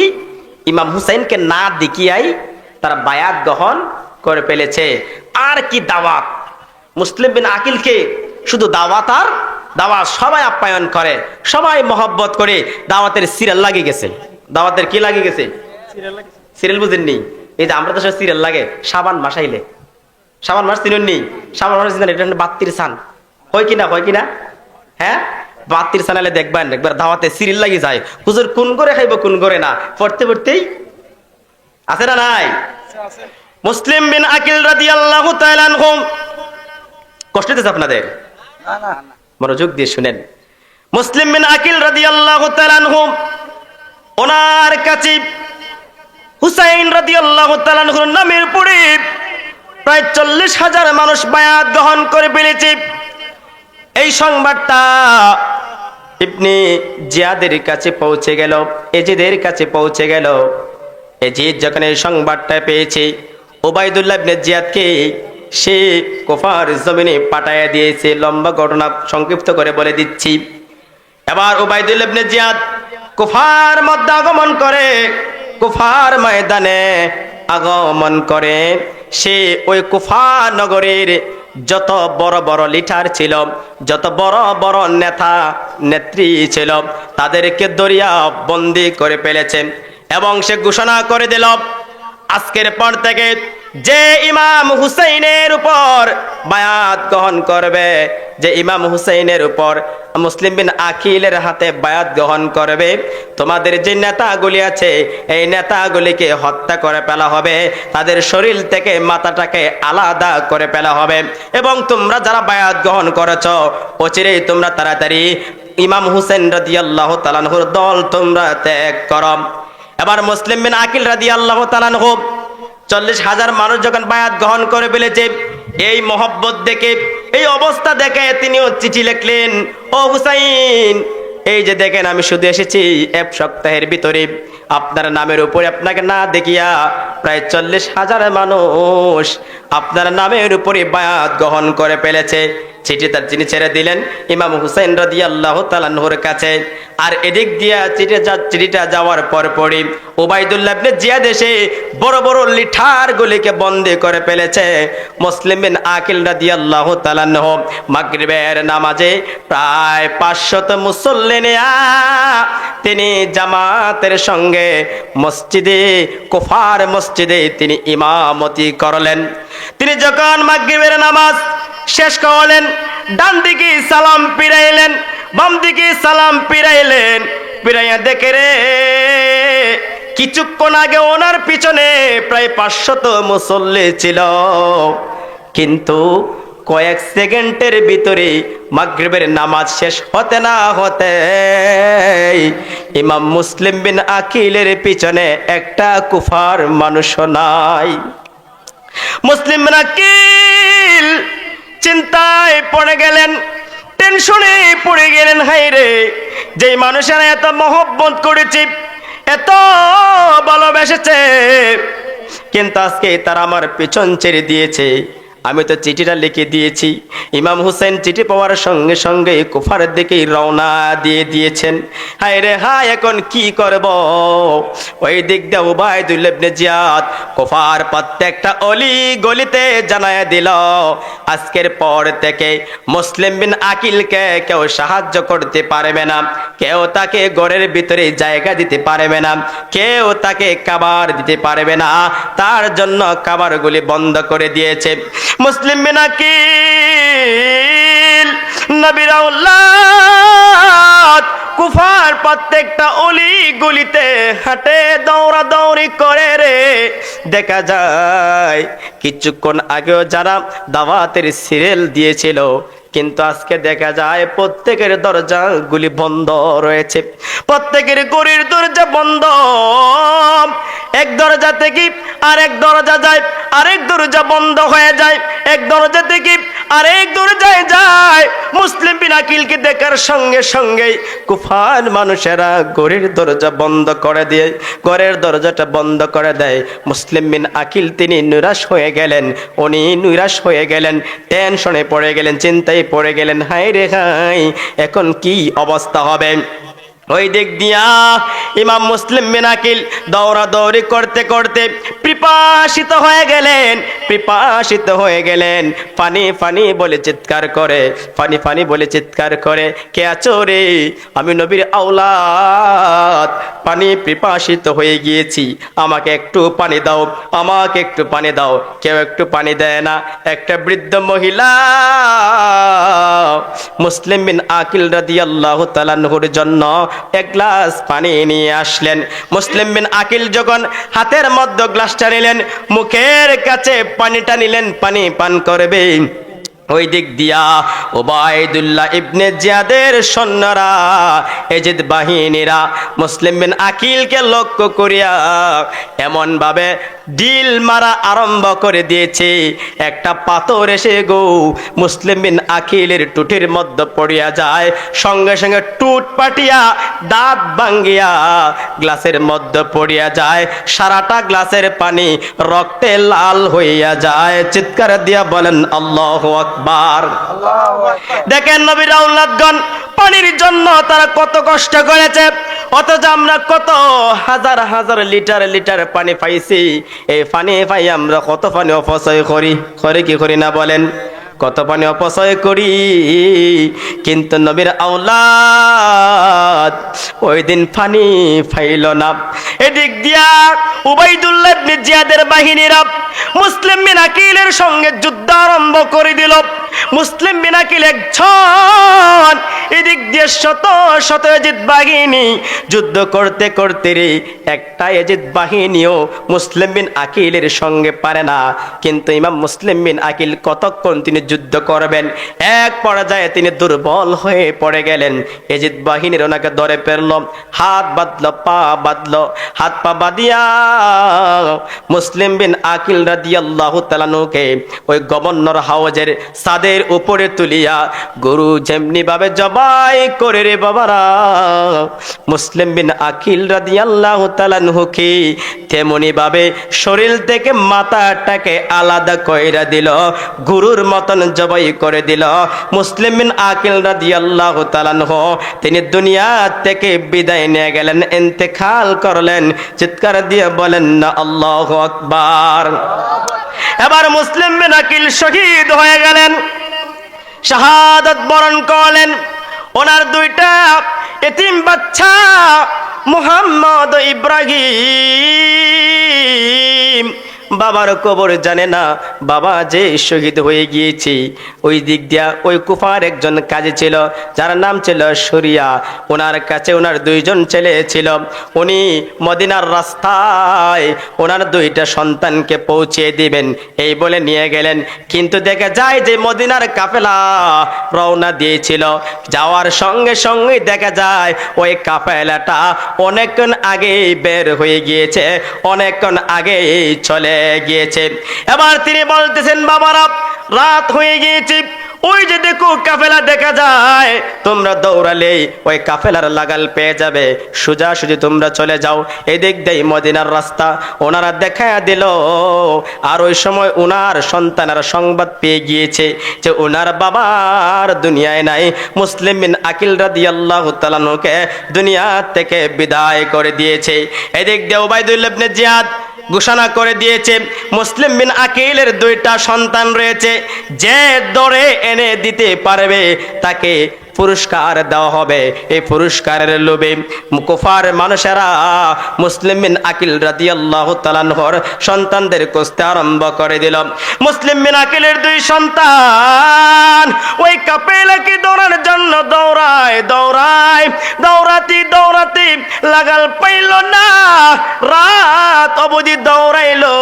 ইমাম হুসাইনকে না দেখিয়াই তারা বায়াত গ্রহণ করে ফেলেছে। আর কি দাওয়াত! মুসলিম বিন আকিলকে শুধু দাওয়াত আর দাওয়াত, সবাই আপ্যায়ন করে, সবাই মহব্বত করে। দাওয়াতের সিরিয়াল লাগিয়ে গেছে। দাওয়াতের কি লাগিয়ে গেছে? সিরিয়াল বুঝেননি? এই যে আমরা তো সব সিরিয়াল লাগে সাবান মাস আইলে, সাবান মাস চিনেননি? সাবান মাস চিনেন, এটা 32 সান হয় কিনা? হ্যাঁ, 32 সানালে দেখবেন একবার দাওয়াতে সিরিয়াল লাগি যায়। হুজুর কোন করে খাইব কোন করে না, পড়তেই আছে না নাই? মুসলিম বিন আকিল রাদিয়াল্লাহু তাআলা আনহু, কষ্ট দিতেছে আপনাদের? মনোযোগ দিয়ে শুনেন। মুসলিম বিন আকিল রাদিয়াল্লাহু তাআলা আনহু ওনার কাছে হুসাইন রাদিয়াল্লাহু তাআলা আনহুর নামের উপরে প্রায় 40,000 মানুষ বায়াত গ্রহণ করে ফেলেছে। এই সংবাদটা ইবনে জিয়াদের কাছে পৌঁছে গেল, এজিদের কাছে পৌঁছে গেল। এজিদ যখন এই সংবাদটা পেয়েছে, উবাইদুল্লাহ ইবনে জিয়াদকে সে কুফার জমিনে পাঠাইয়া দিয়েছে। লম্বা ঘটনা সংক্ষিপ্ত করে বলে দিচ্ছি। এবার উবাইদুল্লাহ ইবনে জিয়াদ কুফার মধ্যে আগমন করে, কুফার ময়দানে আগমন করে। সে ওই কুফা নগরীর যত বড় বড় লিডার ছিল, যত বড় বড় নেতা নেত্রী ছিল, তাদেরকে দরিয়া বন্দী করে ফেলেছেন। এবং সে ঘোষণা করে দিল, আজকের পর থেকে যে ইমাম হুসাইনের উপর বায়াত গ্রহণ করবে, যে ইমাম হুসাইনের উপর মুসলিম বিন আকিলের হাতে বায়াত গ্রহণ করবে, তোমাদের যে নেতাগুলি আছে এই নেতাগুলিকে হত্যা করে ফেলা হবে, তাদের শরীর থেকে মাথাটাকে আলাদা করে ফেলা হবে। এবং তোমরা যারা বায়াত গ্রহণ করেছ, অচিরেই তোমরা তাড়াতাড়ি ইমাম হুসাইন রাদিয়াল্লাহু তাআলা আনহুর দল তোমরা ত্যাগ করো। এবার মুসলিম বিন আকিল রাদিয়াল্লাহু তাআলা আনহু 40,000 মানুষ যখন বায়াত গ্রহণ করে ফেলেছে, এই মহব্বত দেখে, এই অবস্থা দেখে তিনিও চিঠি লিখলেন, ও হুসাইন, এই যে দেখেন আমি শুধু এসেছি এক সপ্তাহের ভিতরে, আপনার নামের উপরে আপনাকে না দেখিয়া প্রায় 40,000 মানুষ আপনার নামের উপরে বায়াত গ্রহণ করে ফেলেছে। চিঠিটা তিনি ছেড়ে দিলেন ইমাম হুসাইন রাদিয়াল্লাহু তাআলা আনহুর কাছে। আর এদিক দিয়া চিঠিটা যাওয়ার পরই উবাইদুল্লাহ ইবনে জিয়াদ এসে বড় বড় লিডারগুলিকে বন্দী করে ফেলেছে। মুসলিম বিন আকিল রাদিয়াল্লাহু তাআলা আনহু মাগরিবের নামাজে প্রায় 500 মুসল্লি নিয়ে তিনি জামাতের সঙ্গে মসজিদে কুফার মসজিদে তিনি ইমামতি করলেন। তিনি যখন মাগরিবের নামাজ শেষ করলেন, ডান দিকে সালাম ফিরাইলেন, বাম দিকে সালাম ফিরাইলেন। ফিরাইয়া দেখে রে, কিছুক্ষণ আগে ওনার পিছনে প্রায় 500 মুসল্লি ছিল, কিন্তু কয়েক সেকেন্ডের ভিতরে মাগরিবের নামাজ শেষ হতে না হতে ইমাম মুসলিম বিন আকিলের পিছনে একটা কুফার মানুষ নাই। মুসলিম বিন আকিল চিন্তায় পড়ে গেলেন, টেনশনে পড়ে গেলেন। হায় রে, যেই মানুষেরা এত মহব্বত করেছে, এত ভালোবেসেছে, কিন্তু আজকে তারা আমার পেছন ছেড়ে দিয়েছে। আমি তো চিঠিটা লিখে দিয়েছি। ইমাম হুসেন চিঠি পাওয়ার সঙ্গে সঙ্গে কুফারের দিকে রওনা দিয়ে দিয়েছেন। হায় রে হায়, এখন কি করব? ওই দিক দিয়ে উবাইদুল্লাহ ইবনে জিয়াদ কুফার প্রত্যেকটা অলি গলিতে জানায় দিল, আজকের পর থেকে মুসলিম বিন আকিলকে কেউ সাহায্য করতে পারবে না, কেউ তাকে ঘরের ভিতরে জায়গা দিতে পারবে না, কেউ তাকে খাবার দিতে পারবে না। তার জন্য খাবারগুলি বন্ধ করে দিয়েছে। মুসলিম বিন আকিল নবীর আওলাদ কুফার প্রত্যেকটা অলি গলিতে হাঁটে, দৌড়াদৌড়ি করে রে। দেখা যায় কিছুক্ষণ আগেও যারা দাওয়াতের সিরিয়াল দিয়েছিল, কিন্তু আজকে দেখা যায় প্রত্যেকের দরজাগুলি বন্ধ রয়েছে, প্রত্যেকের ঘরের দরজা বন্ধ। এক দরজা থেকে আরেক দরজা যায়, আরেক দরজা বন্ধ হয়ে যায়, এক দরজা থেকে আরেক দরজায় যায়। মুসলিম বিন আকিলকে দেখার সঙ্গে সঙ্গে কুফার মানুষেরা ঘরের দরজা বন্ধ করে দিয়ে, ঘরের দরজাটা বন্ধ করে দেয়। মুসলিম বিন আকিল তিনি নিরাশ হয়ে গেলেন, উনি নিরাশ হয়ে গেলেন, টেনশনে পড়ে গেলেন, চিন্তায় পড়ে গেলেন। হায় রে হায়, এখন কি অবস্থা হবে? ওই দিক দিয়া ইমাম মুসলিম বিন আকিল দৌড়াদৌড়ি করতে করতে পিপাসিত হয়ে গেলেন, পিপাসিত হয়ে গেলেন। পানি পানি বলে চিৎকার করে, পানি পানি বলে চিৎকার করে, কে আছো রে? আমি নবীর আওলাদ, পানি পিপাসিত হয়ে গিয়েছি, আমাকে একটু পানি দাও, আমাকে একটু পানি দাও। কেউ একটু পানি দেয় না। একটা বৃদ্ধ মহিলা মুসলিম বিন আকিল রাদিয়াল্লাহু তাআলা আনহুর জন্য এক গ্লাস পানি নিয়ে আসলেন। মুসলিম বিন আকিল যখন হাতের মধ্যে গ্লাসটা নিলেন, মুখের কাছে পানিটা নিলেন, পানি পান করবে, ওই দিক দিয়া উবাইদুল্লাহ ইবনে জিয়াদের সৈন্যরা এজিদ বাহিনীরা মুসলিম বিন আকিলকে লক্ষ্য করিয়া এমন ভাবে ডিল মারা আরম্ভ করে দিয়েছে, একটা পাথর এসে গো মুসলিম বিন আকিলের টুটির মধ্যে পড়িয়া যায়, সঙ্গে সঙ্গে টুট পাটিয়া দাঁত ভাঙ্গিয়া গ্লাসের মধ্যে পড়িয়া যায়, সারাটা গ্লাসের পানি রক্তে লাল হইয়া যায়। চিৎকার দিয়া বলেন আল্লাহু আকবার। দেখেন নবীর আওলাদগণ পানির জন্য তারা কত কষ্ট করেছে, অথচ আমরা কত হাজার হাজার লিটার লিটার পানি পাইছি। এই পানি পাই আমরা কত পানি অপচয় করি কি করি না বলেন? কত পানি অপচয় করি, কিন্তু নবীর আওলাদ ওই দিন পানি পাইল না। এদিক দিয়া উবাইদুল্লাহ ইবনে জিয়াদের বাহিনীরা মুসলিম বিন আকিলের সঙ্গে যুদ্ধ আরম্ভ করে দিল। মুসলিম বিন আকিল একজন, এদিক দিয়ে শত শত এজিদ বাহিনী যুদ্ধ করতে করতে রে একটা এজিদ বাহিনীও মুসলিম বিন আকিলের সঙ্গে পারে না। কিন্তু ইমাম মুসলিম বিন আকিল কতক্ষণ তিনি যুদ্ধ করবেন, এক পর্যায়ে তিনি দুর্বল হয়ে পড়ে গেলেন। এজিদ বাহিনীর ওনাকে ধরে ফেলল, হাত বাঁধলো, পা বাঁধলো, হাত পা বাঁধিয়া মুসলিম বিন আকিল রাদিয়াল্লাহু তাআলা আনহুকে ওই গভর্নর হাউজের ছাদের উপরে তুলিয়া গরু যেমনি ভাবে জবাই করে রে বাবারা, মুসলিম বিন আকিল রাদিয়াল্লাহু তাআলা আনহুকে তেমনি ভাবে শরীর থেকে মাথাটাকে আলাদা কইরা দিল, গরুর মতন জবাই করে দিল। মুসলিম বিন আকিল রাদিয়াল্লাহু তাআলা আনহু তিনি দুনিয়া থেকে বিদায় নিয়ে গেলেন, ইন্তেকাল করলেন। চিৎকার দিয়ে বলেন না আল্লাহু আকবার। এবার মুসলিম বিন আকিল শহীদ হয়ে গেলেন, শাহাদাত বরণ করলেন। ওনার দুইটা এতিম বাচ্চা মুহাম্মদ ইব্রাহিম বাবার কবর জানে না, বাবা যে শহীদ হয়ে গিয়েছে। ওই দিক দিয়া ওই কুফার একজন কাজী ছিল, যার নাম ছিল শরিয়া। ওনার কাছে ওনার দুইজন ছেলে ছিল। উনি মদিনার রাস্তায় ওনার দুইটা সন্তানকে পৌঁছে দিবেন এই বলে নিয়ে গেলেন। কিন্তু দেখা যায় যে মদিনার কাফেলা রওনা দিয়েছিল, যাওয়ার সঙ্গে সঙ্গে দেখা যায় ওই কাফেলাটা অনেকক্ষণ আগে বের হয়ে গিয়েছে, অনেকক্ষণ আগে চলে গিয়েছে। এবার তিনি বলতেছেন, বাবারা রাত হয়ে গিয়েছে, ওই যে দেখো কাফেলা দেখা যায়, তোমরা দৌড়ালে ওই কাফেলার লাগাল পেয়ে যাবে, সোজাসুজি তোমরা চলে যাও, এদিক দিয়ে মদিনার রাস্তা। ওনারা দেখায়া দিল। আর ওই সময় ওনার সন্তানেরা সংবাদ পেয়ে গিয়েছে যে ওনার বাবার দুনিয়ায় নাই। মুসলিম বিন আকিল রাদিয়াল্লাহু তাআলা আনহুকে দুনিয়া থেকে বিদায় করে দিয়েছে। এদিক দিয়ে উবাইদুল্লাহ ইবনে জিয়াদ ঘোষণা করে দিয়েছে মুসলিম বিন আকিলের দুইটা সন্তান রয়েছে, যে ধরে এনে দিতে পারবে তাকে পুরস্কার দেওয়া হবে। এই পুরস্কারের লোভে কুফার মানুষেরা মুসলিম বিন আকিল রাদিয়াল্লাহু তাআলা আনহুর সন্তানদের খুঁজতে আরম্ভ করে দিল। মুসলিম বিন আকিলের দুই সন্তান ওই কাফেলাকে ধরার জন্য দৌড়াতে লাগাল পাইল না। রাত অবধি দৌড়াইলো,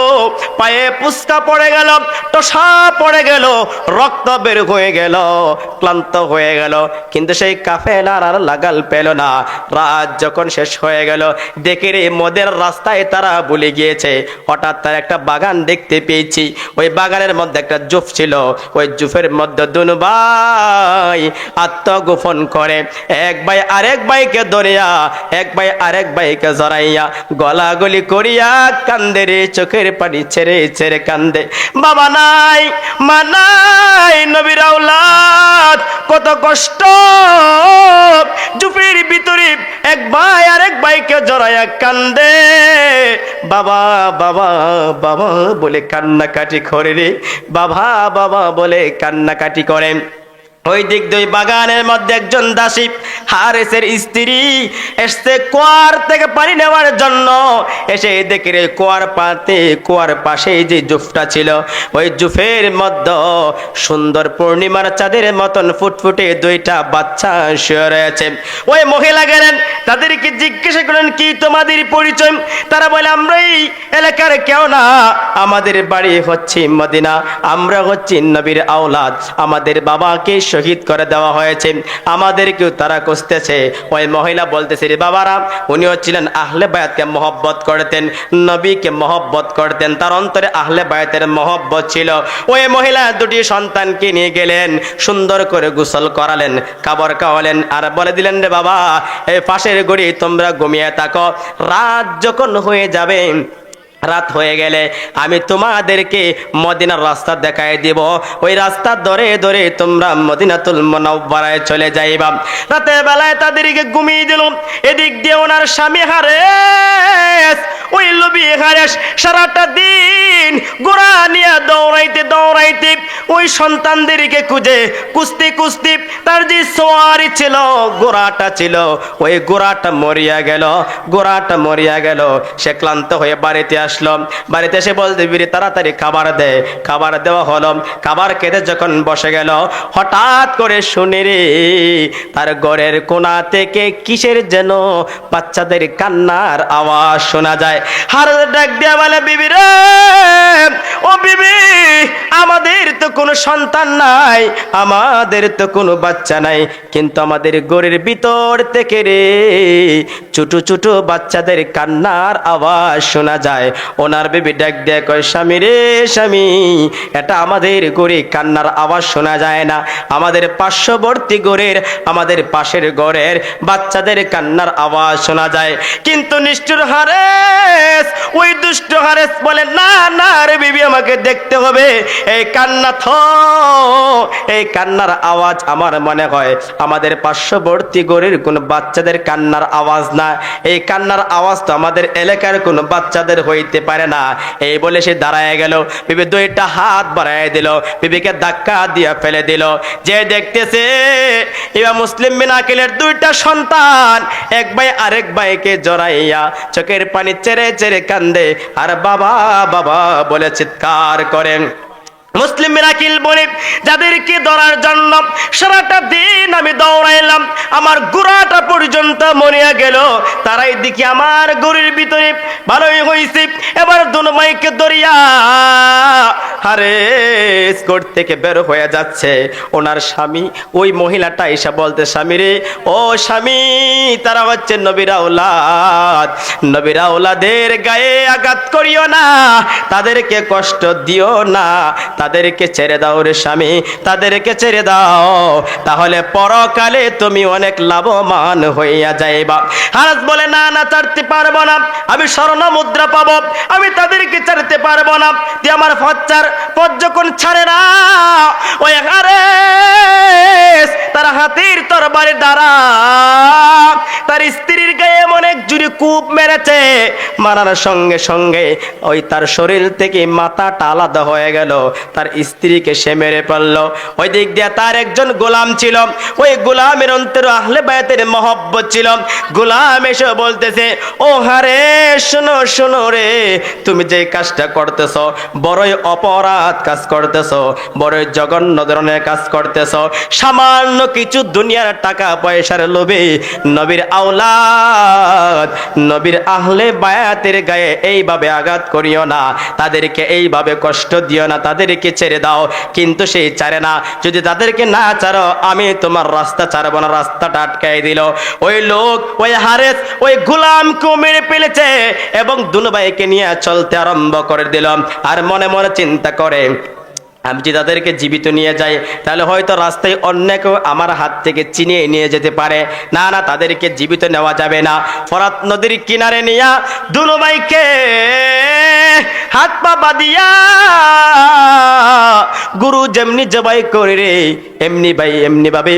পায়ে পুস্কা পড়ে গেল, টসা পড়ে গেল, রক্ত বের হয়ে গেল, ক্লান্ত হয়ে গেল, কিন্তু সেই কাফেলার আর লাগাল পেল না। রাত যখন শেষ হয়ে গেল, দেখে রে মদের রাস্তায় তারা ভুলে গিয়েছে। হঠাৎ তার একটা বাগান দেখতে পেয়েছি, ওই বাগানের মধ্যে একটা জুফ ছিল, ওই জুফের মধ্যে দুনো ভাই আত্মগোপন করে, এক ভাই আরেক ভাইকে ধরিয়া, এক ভাই আরেক ভাইকে জড়াইয়া গলাগলি করিয়া কান্দে রে, চোখের পানি ছেড়ে ছেড়ে কান্দে। বাবা নাই, মা নাই, নবীর আওলাদ কত কষ্ট। জুফের ভিতরে এক ভাই আরেক ভাইকে জড়াইয়া কান্দে, বাবা বাবা বাবা বলে কান্নাকাটি করে রে, বাবা বাবা বলে কান্নাকাটি করে। ওই দিক দুই বাগানের মধ্যে একজন দাসী হারেসের স্ত্রী এসছে কুয়ার থেকে পানি নেওয়ার জন্য। এসে দেখে রে কুয়ার পাশে যে জুফটা ছিল, ওই জুফের মধ্যে সুন্দর পূর্ণিমার চাঁদের মতন ফুটফুটে দুইটা বাচ্চা শুয়ে রয়েছে। ওই মহিলা গেলেন, তাদেরকে জিজ্ঞাসা করেন, কি তোমাদের পরিচয়? তারা বলে, আমরা এই এলাকার কেউ না, আমাদের বাড়ি হচ্ছে মদিনা, আমরা হচ্ছি নবীর আওলাদ, আমাদের বাবাকে শহীদ করে দেওয়া হয়েছে, আমাদেরকেও তারা খুঁজতেছে। ওই মহিলা বলতেছে, রে বাবারা, উনিও ছিলেন আহলে বায়াতকে মহব্বত করতেন, নবীকে মহব্বত করতেন, তার অন্তরে আহলে বায়াতের মহব্বত ছিল। ওই মহিলা দুটি সন্তানকে নিয়ে গেলেন, সুন্দর করে গোসল করালেন, খাবার খাওয়ালেন, আর বলে দিলেন, রে বাবা, এই পাশের ঘরে তোমরা ঘুমিয়ে থাকো, রাত যখন হয়ে যাবে, রাত হয়ে গেলে আমি তোমাদেরকে মদিনার রাস্তা দেখাই দিব, ওই রাস্তা ধরে ধরে তোমরা মদিনাতুল মুনাওয়ারায় চলে যাইবা। রাতের বেলায় তাদেরকে ঘুমিয়ে দিল। এদিক দিয়ে ওনার স্বামী হারেস, ওই লোভী হারেস সারাটা দিন ঘোড়া নিয়ে দৌড়াইতে দৌড়াইতে ওই সন্তানদেরকে খুঁজতে তার যে সোয়ারি ছিল, ঘোড়াটা ছিল, ওই ঘোড়াটা মরিয়া গেল। সে ক্লান্ত হয়ে বাড়িতে আসলো। বাড়িতে এসে বলতে, বীরে তাড়াতাড়ি খাবার দে। খাবার দেওয়া হলো। খাবার খেতে যখন বসে গেল, হঠাৎ করে শুনে রে, তার ঘরের কোণা থেকে কিসের যেন বাচ্চাদের কান্নার আওয়াজ শোনা যায়। হার ডাক দিয়া বলে, বিবি রে, ও বিবি, আমাদের তো কোনো সন্তান নাই, আমাদের তো কোনো বাচ্চা নাই, কিন্তু আমাদের ঘরের ভিতর থেকে রে ছোট ছোট বাচ্চাদের কান্নার আওয়াজ শোনা যায়। ওনার বিবি ডাক দিয়ে কয়, স্বামী রে স্বামী, এটা আমাদের ঘরে কান্নার আওয়াজ শোনা যায় না, আমাদের পার্শ্ববর্তী ঘরের, আমাদের পাশের ঘরের বাচ্চাদের কান্নার আওয়াজ শোনা যায়। কিন্তু নিষ্ঠুর হারেস, ওই দুষ্ট হারেস বলে, না না রে বিবি, আমাকে দেখতে হবে, এই কান্না এই কান্নার আওয়াজ আমার মনে হয় আমাদের পার্শ্ববর্তী ঘরের কোন বাচ্চাদের কান্নার আওয়াজ না, এই কান্নার আওয়াজ তো আমাদের এলাকার কোন বাচ্চাদের হইতে পারে না। এই বলে সে দাঁড়ায় গেল। বিবি দুইটা হাত বাড়ায় দিল, বিবিকে ধাক্কা দিয়ে ফেলে দিল। যে দেখতেছে ইমাম মুসলিম বিন আকিলের দুইটা সন্তান এক ভাই আরেক ভাইকে জড়াইয়া চোখের পানি চেরে চেরে কান্দে আর বাবা বাবা বলে চিৎকার করেন। মুসলিম বিন আকিল বলে, যাদেরকে ধরার জন্য সারাটা দিন আমি দৌড়াইলাম, আমার গোড়াটা পর্যন্ত মরিয়া গেল, তারাই দেখি আমার গরুর ভিতরে ভালোই হয়েছে। এবার দুনো মাইকে ধরিয়া হারেস কোর্ট থেকে বের হয়ে যাচ্ছে। ওনার স্বামী, ওই মহিলাটা এসে বলতে, স্বামী রে, ও স্বামী, তারা হচ্ছে নবীর আওলাদ, নবীর আওলাদের গায়ে আঘাত করিও না, তাদেরকে কষ্ট দিও না, তাদেরকে ছেড়ে দাও রে স্বামী, তাদেরকে ছেড়ে দাও, তাহলে পরকালে তুমি অনেক লাভবান হইয়া যাইবা। হারেস বলে, না না, ছাড়তে পারবো না, আমি স্বর্ণ মুদ্রা পাবো, আমি তাদেরকে ছাড়তে পারবো না। তুই আমার পথ যখন ছাড়ে না, ওই হারেস তার হাতির তরবারি দ্বারা তার স্ত্রীর গায়ে অনেক জুড়ে কূপ মেরেছে। মারার সঙ্গে সঙ্গে ওই তার শরীর থেকে মাথাটা আলাদা হয়ে গেল, তার স্ত্রীকে সে মেরে ফেলল। ওই দিক দিয়ে তার একজন গোলাম ছিল, ওই গোলামের অন্তরে আহলে বায়াতের মহব্বত ছিল। গোলাম এসে বলতেছে, ও হারে, শোনো শোনো রে, তুমি যে কাজটা করতেছ বড়ই অপরাধ কাজ করতেছ, বড়ই জঘন্য ধরনের কাজ করতেছ। সামান্য কিছু দুনিয়ার টাকা পয়সার লোভে নবীর আওলাদ, নবীর আহলে বায়াতের গায়ে এইভাবে আঘাত করিও না, তাদেরকে এইভাবে কষ্ট দিও না, তাদেরকে ছেড়ে দাও। কিন্তু সেই ছাড়ে না। যদি তাদেরকে না ছাড়ো, আমি তোমার রাস্তা ছাড়বো না। রাস্তাটা আটকাই দিল। ওই লোক, ওই হারেস, ওই গোলামকে মেরে ফেলেছে এবং দুনো ভাইকে নিয়ে চলতে আরম্ভ করে দিল। আর মনে মনে চিন্তা করে, আমি যদি তাদেরকে জীবিত নিয়ে যাই, তাহলে হয়তো রাস্তায় অন্য কেউ আমার হাত থেকে চিনিয়ে নিয়ে যেতে পারে। না না, তাদেরকে জীবিত নেওয়া যাবে না। ফরাত নদীর কিনারে নিয়ে দুনো ভাইকে হাত পা বাঁধিয়া গুরু যেমনি জবাই করে রে, এমনি ভাবে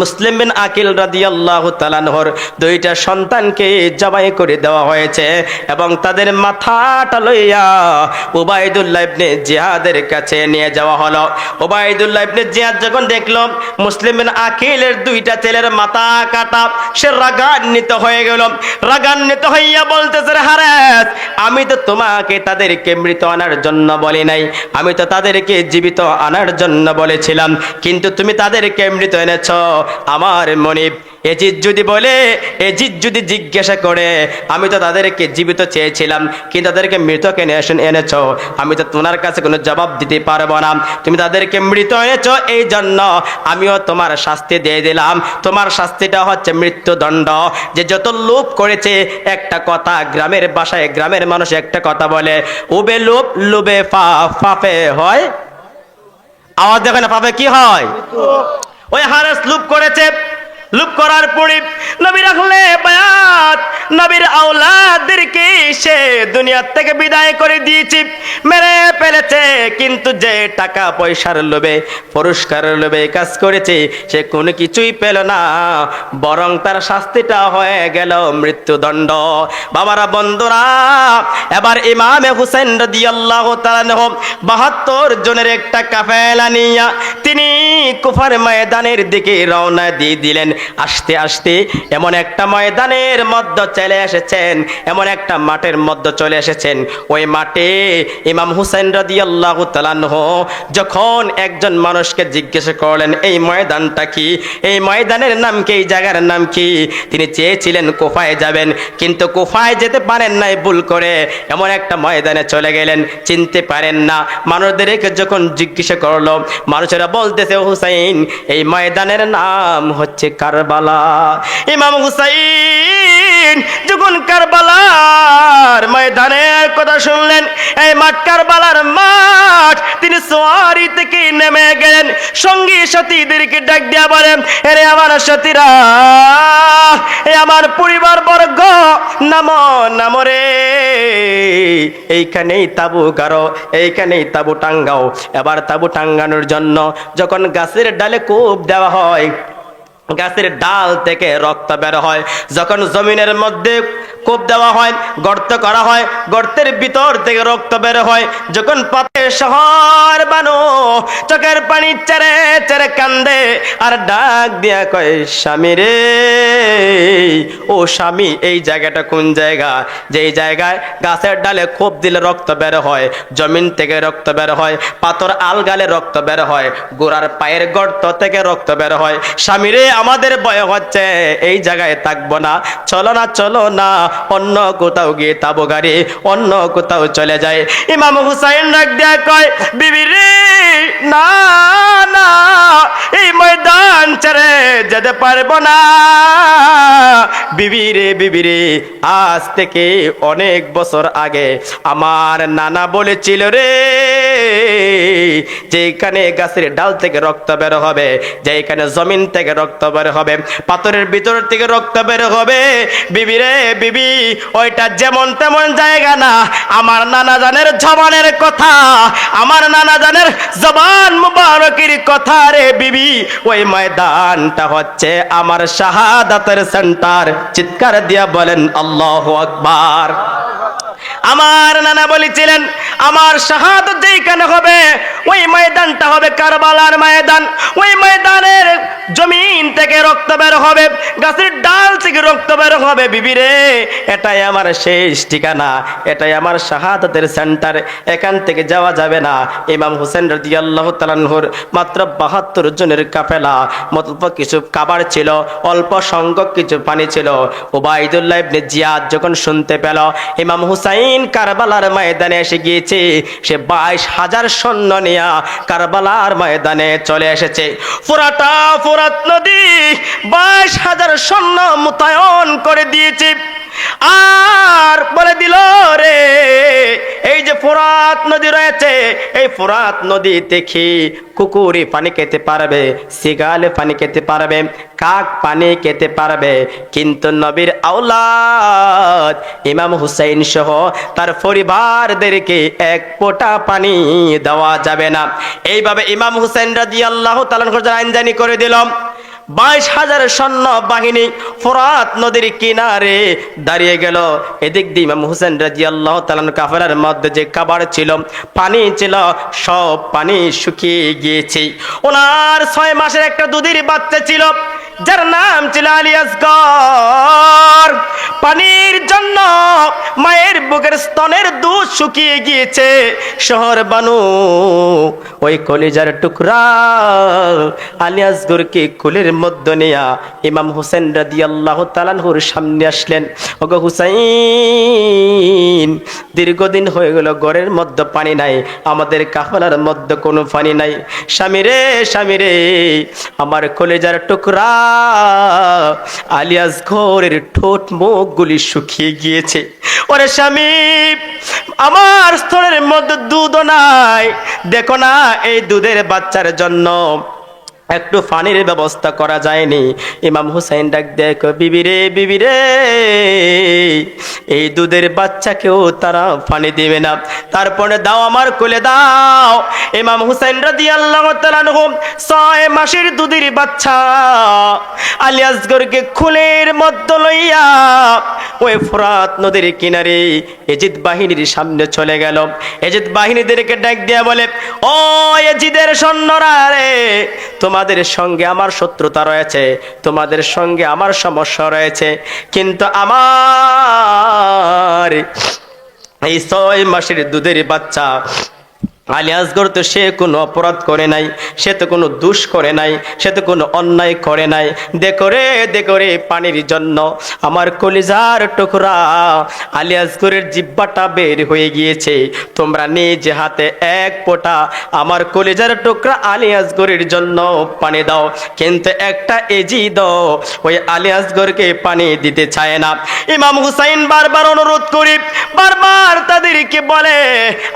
মুসলিম বিন আকিল রাদিয়াল্লাহু তাআলা আনহুর দুইটা সন্তানকে জবাই করে দেওয়া হয়েছে এবং তাদের মাথাটা লইয়া উবাইদুল্লাহ ইবনে জিয়াদের কাছে নিয়ে যাওয়া হলো। উবাইদুল্লাহ ইবনে জিয়াদ যখন দেখলো মুসলিম বিন আকিলের দুইটা ছেলের মাথা কাটা, সে রাগান্বিত হয়ে গেল। রাগান্বিত হইয়া বলতেছে, হারেস, আমি তো তোমাকে তাদেরকে মৃত আনার জন্য বলি নাই, আমি তো তাদেরকে জীবিত আনার জন্য বলেছিলাম, কিন্তু তুমি তাদেরকে মৃত এনেছো। আমার মনিব এজিদ যদি বলে, এজিদ যদি জিজ্ঞাসা করে, আমি তো তাদেরকে জীবিত চেয়েছিলাম কিন্তু তাদেরকে মৃত কেন এনেছো, আমি তো তোমার কাছে কোনো জবাব দিতে পারবো না। তুমি তাদেরকে মৃত এনেছো, এই জন্য আমিও তোমার শাস্তি দিয়ে দিলাম। তোমার শাস্তিটা হচ্ছে মৃত্যুদণ্ড। যে যত লোভ করেছে, একটা কথা গ্রামের ভাষায় গ্রামের মানুষ একটা কথা বলে, উবে লোভ লোভে ফাফে হয়। আওয়াজ দেখো না, পাপে কি হয়? ওই হারেস লুপ করেছে, লুপ করার পরে নবী রাখলে বায়াত, নবীর আওলাদদেরকে সে দুনিয়া থেকে বিদায় করে দিয়েছি, মেরে ফেলেছে। কিন্তু যে টাকা পয়সার লোভে, পুরস্কারের লোভে কাজ করেছে, সে কোনো কিছুই পেল না, বরং তার শাস্তিটা হয়ে গেল মৃত্যুদণ্ড। বাবারা, বন্ধুরা, এবার ইমামে হুসাইন রাদিয়াল্লাহু তাআলা আনহু ৭২ জনের একটা কাফেলা নিয়ে তিনি কুফার ময়দানের দিকে রওনা দিয়ে দিলেন। আস্তে আস্তে এমন একটা ময়দানের মধ্যে চলে এসেছেন, এমন একটা মাঠের মধ্যে চলে এসেছেন। ওই মাঠে ইমাম হুসাইন রাদিয়াল্লাহু তাআলা আনহু যখন একজন মানুষকে জিজ্ঞাসা করলেন, এই ময়দানটা কি, এই ময়দানের নাম কি, এই জায়গার নাম কি? তিনি চেয়েছিলেন কুফায় যাবেন, কিন্তু কুফায় যেতে পারেন নাই, ভুল করে এমন একটা ময়দানে চলে গেলেন, চিনতে পারেন না। মানুষদেরকে যখন জিজ্ঞাসা করলো, মানুষেরা বলতেছে, হুসাইন, এই ময়দানের নাম হচ্ছে কারবালা। ইমাম হুসাইন যখন কারবালার ময়দানের কথা শুনলেন, এই মাঠ কারবালার মাঠ, তিনি সোয়ারি থেকে নেমে গেলেন, সঙ্গী সাথীদেরকে ডাক দিয়া বলেন, এরে আমার সাথীরা, এ আমার পরিবার বর্গ, নামো নামো রে, এইখানেই তাবু গাড়ো, এইখানেই তাবু টাঙ্গাও। এবার তাবু টাঙ্গানোর জন্য যখন গাছের ডালে কোপ দেওয়া হয়, গাছের ডাল থেকে রক্ত বের হয়, যখন জমিনের মধ্যে কোপ দেওয়া হয়, গর্ত করা হয়, গর্তের ভিতর থেকে রক্ত বের হয়, যখন পাতে শহর বানো চোখের পানি চেরে চেরে কান্দে আর ডাক দিয়া কয়, স্বামী রে, ও স্বামী, এই জায়গাটা কোন জায়গা? যেই জায়গায় গাছের ডালে কোপ দিলে রক্ত বের হয়, জমিন থেকে রক্ত বের হয়, পাথর আলগালে রক্ত বের হয়, গোড়ার পায়ের গর্ত থেকে রক্ত বের হয়। স্বামী রে, আমাদের ভয় হচ্ছে, এই জায়গায় থাকবো না, চলো না, চলো না, অন্য কোথাও গিয়ে তাবু গাড়ি অন্য কোথাও চলে যায়। ইমাম হুসাইন ডাক দিয়া কয়, বিবি রে, না না, এই ময়দান ছেড়ে যেতে পারবো না। বিবি রে, বিবি রে, আজ থেকে অনেক বছর আগে আমার নানা বলেছিল রে, যেখানে গাছের ডাল থেকে রক্ত বের হবে, যেখানে জমিন থেকে রক্ত বের হবে, পাথরের ভিতর থেকে রক্ত বের হবে, বিবি রে, বিবি, ওইটা যেমন তেমন জায়গা না, আমার নানা জানের জবানের কথা, আমার নানা জানের জবান মুবারকের কথা রে বিবি, ওই ময়দানটা হচ্ছে আমার শাহাদাতের সেন্টার। চিৎকার দিয়া বলেন আল্লাহু আকবার। আমার নানা বলেছিলেন, আমার শাহাদাত যেখানে হবে, ওই ময়দানটা হবে কারবালার ময়দান। ওই ময়দানের জমিন থেকে রক্ত বের হবে, গাছের ডাল থেকে রক্ত বের হবে। বিবি রে, এটাই আমার শেষ ঠিকানা, এটাই আমার শাহাদাতের সেন্টার, এখান থেকে যাওয়া যাবে না। ইমাম হুসাইন রাদিয়াল্লাহু তাআলা আনহুর মাত্র ৭২ জনের কাফেলা, অল্প কিছু খাবার ছিল, অল্প সংখ্যক কিছু পানি ছিল। উবাইদুল্লাহ ইবনে জিয়াদ যখন শুনতে পেল ইমাম হুসাইন কারবালার ময়দানে এসে গিয়েছে, সে ২২,০০০ সৈন্য নিয়ে কারবালার ময়দানে চলে এসেছে। ফুরাত নদী ২২,০০০ সৈন্য মোতায়েন করে দিয়েছে, আর বলে দিল রে, এই যে ফোরাত নদী রয়েছে, এই ফোরাত নদী দেখি কুকুরে পানি খেতে পারবে, সিগালে পানি খেতে পারবে, কাক পানি খেতে পারবে, কিন্তু নবীর আওলাদ ইমাম হুসাইন সহ তার পরিবারদেরকে এক ফোঁটা পানি দেওয়া যাবে না। এইভাবে ইমাম হুসাইন রাদিয়াল্লাহু তাআলা আইন জারি করে দিল। 22,000 সৈন্য বাহিনী ফোরাত নদীর কিনারে দাঁড়িয়ে গেল। এদিক দিয়ে ইমাম হুসেন রাদিয়াল্লাহু তাআলা কাফেলার মধ্যে যে খাবার ছিল, পানি ছিল, সব পানি শুকিয়ে গিয়েছে। ওনার 6 মাসের একটা দুধের বাচ্চা ছিল, যার নাম ছিল আলী আসগর। পানির জন্য মায়ের বুকের স্তনের দুধ শুকিয়ে গিয়েছে। শহর বানু ওই কলিজার টুকরা আলী আসগরকে কোলের মধ্যে নিয়ে ইমাম হুসেন রাদিয়াল্লাহু তাআলা আনহুর সামনে আসলেন। ওগো হুসাইন, দীর্ঘদিন হয়ে গেল ঘরের মধ্যে পানি নাই, আমাদের কাফেলার মধ্যে কোনো পানি নাই। স্বামী রে, স্বামী রে, আমার কলিজার টুকরা আলী আসগরের ঠোঁট মুখগুলি শুকিয়ে গিয়েছে। ওরে স্বামী, আমার স্তনের মধ্যে দুধও নাই, দেখো না এই দুধের বাচ্চার জন্য একটু পানির ব্যবস্থা করা যায়নি। ইমাম হুসাইন ডাক দেখো, বিবি রে, বিবি রে, এই দুধের বাচ্চাকেও তারা পানি দিবে না, তারপরে দাও আমার কোলে দাও। ইমাম হুসাইন রাদিয়াল্লাহু তাআলা আনহু 6 মাসের দুধের বাচ্চা আলী আসগরকে কোলের মধ্যে লইয়া ওই ফোরাত নদীর কিনারে এজিদ বাহিনীর সামনে চলে গেল। এজিদ বাহিনীদেরকে ডাক দিয়া বলে, ও এজিদের সৈন্যরা রে, তোমাদের সঙ্গে আমার শত্রুতা রয়েছে, তোমাদের সঙ্গে আমার সমস্যা রয়েছে, কিন্তু আমার এই 6 মাসের দুধের বাচ্চা আলী আসগর তো সে কোনো অপরাধ করে নাই, সে তো কোনো দোষ করে নাই, সে তো কোনো অন্যায় করে নাই। দেখো রে, পানির জন্য আমার কলিজার টুকরা আলী আসগরের জিহ্বাটা বের হয়ে গিয়েছে। তোমরা নিজ হাতে এক ফোঁটা আমার কলিজার টুকরা আলী আসগরের জন্য পানি দাও। কিন্তু একটা এজিদ ওই আলী আসগরকে পানি দিতে চায় না। ইমাম হুসাইন বারবার অনুরোধ করি, বারবার তাদেরকে বলে,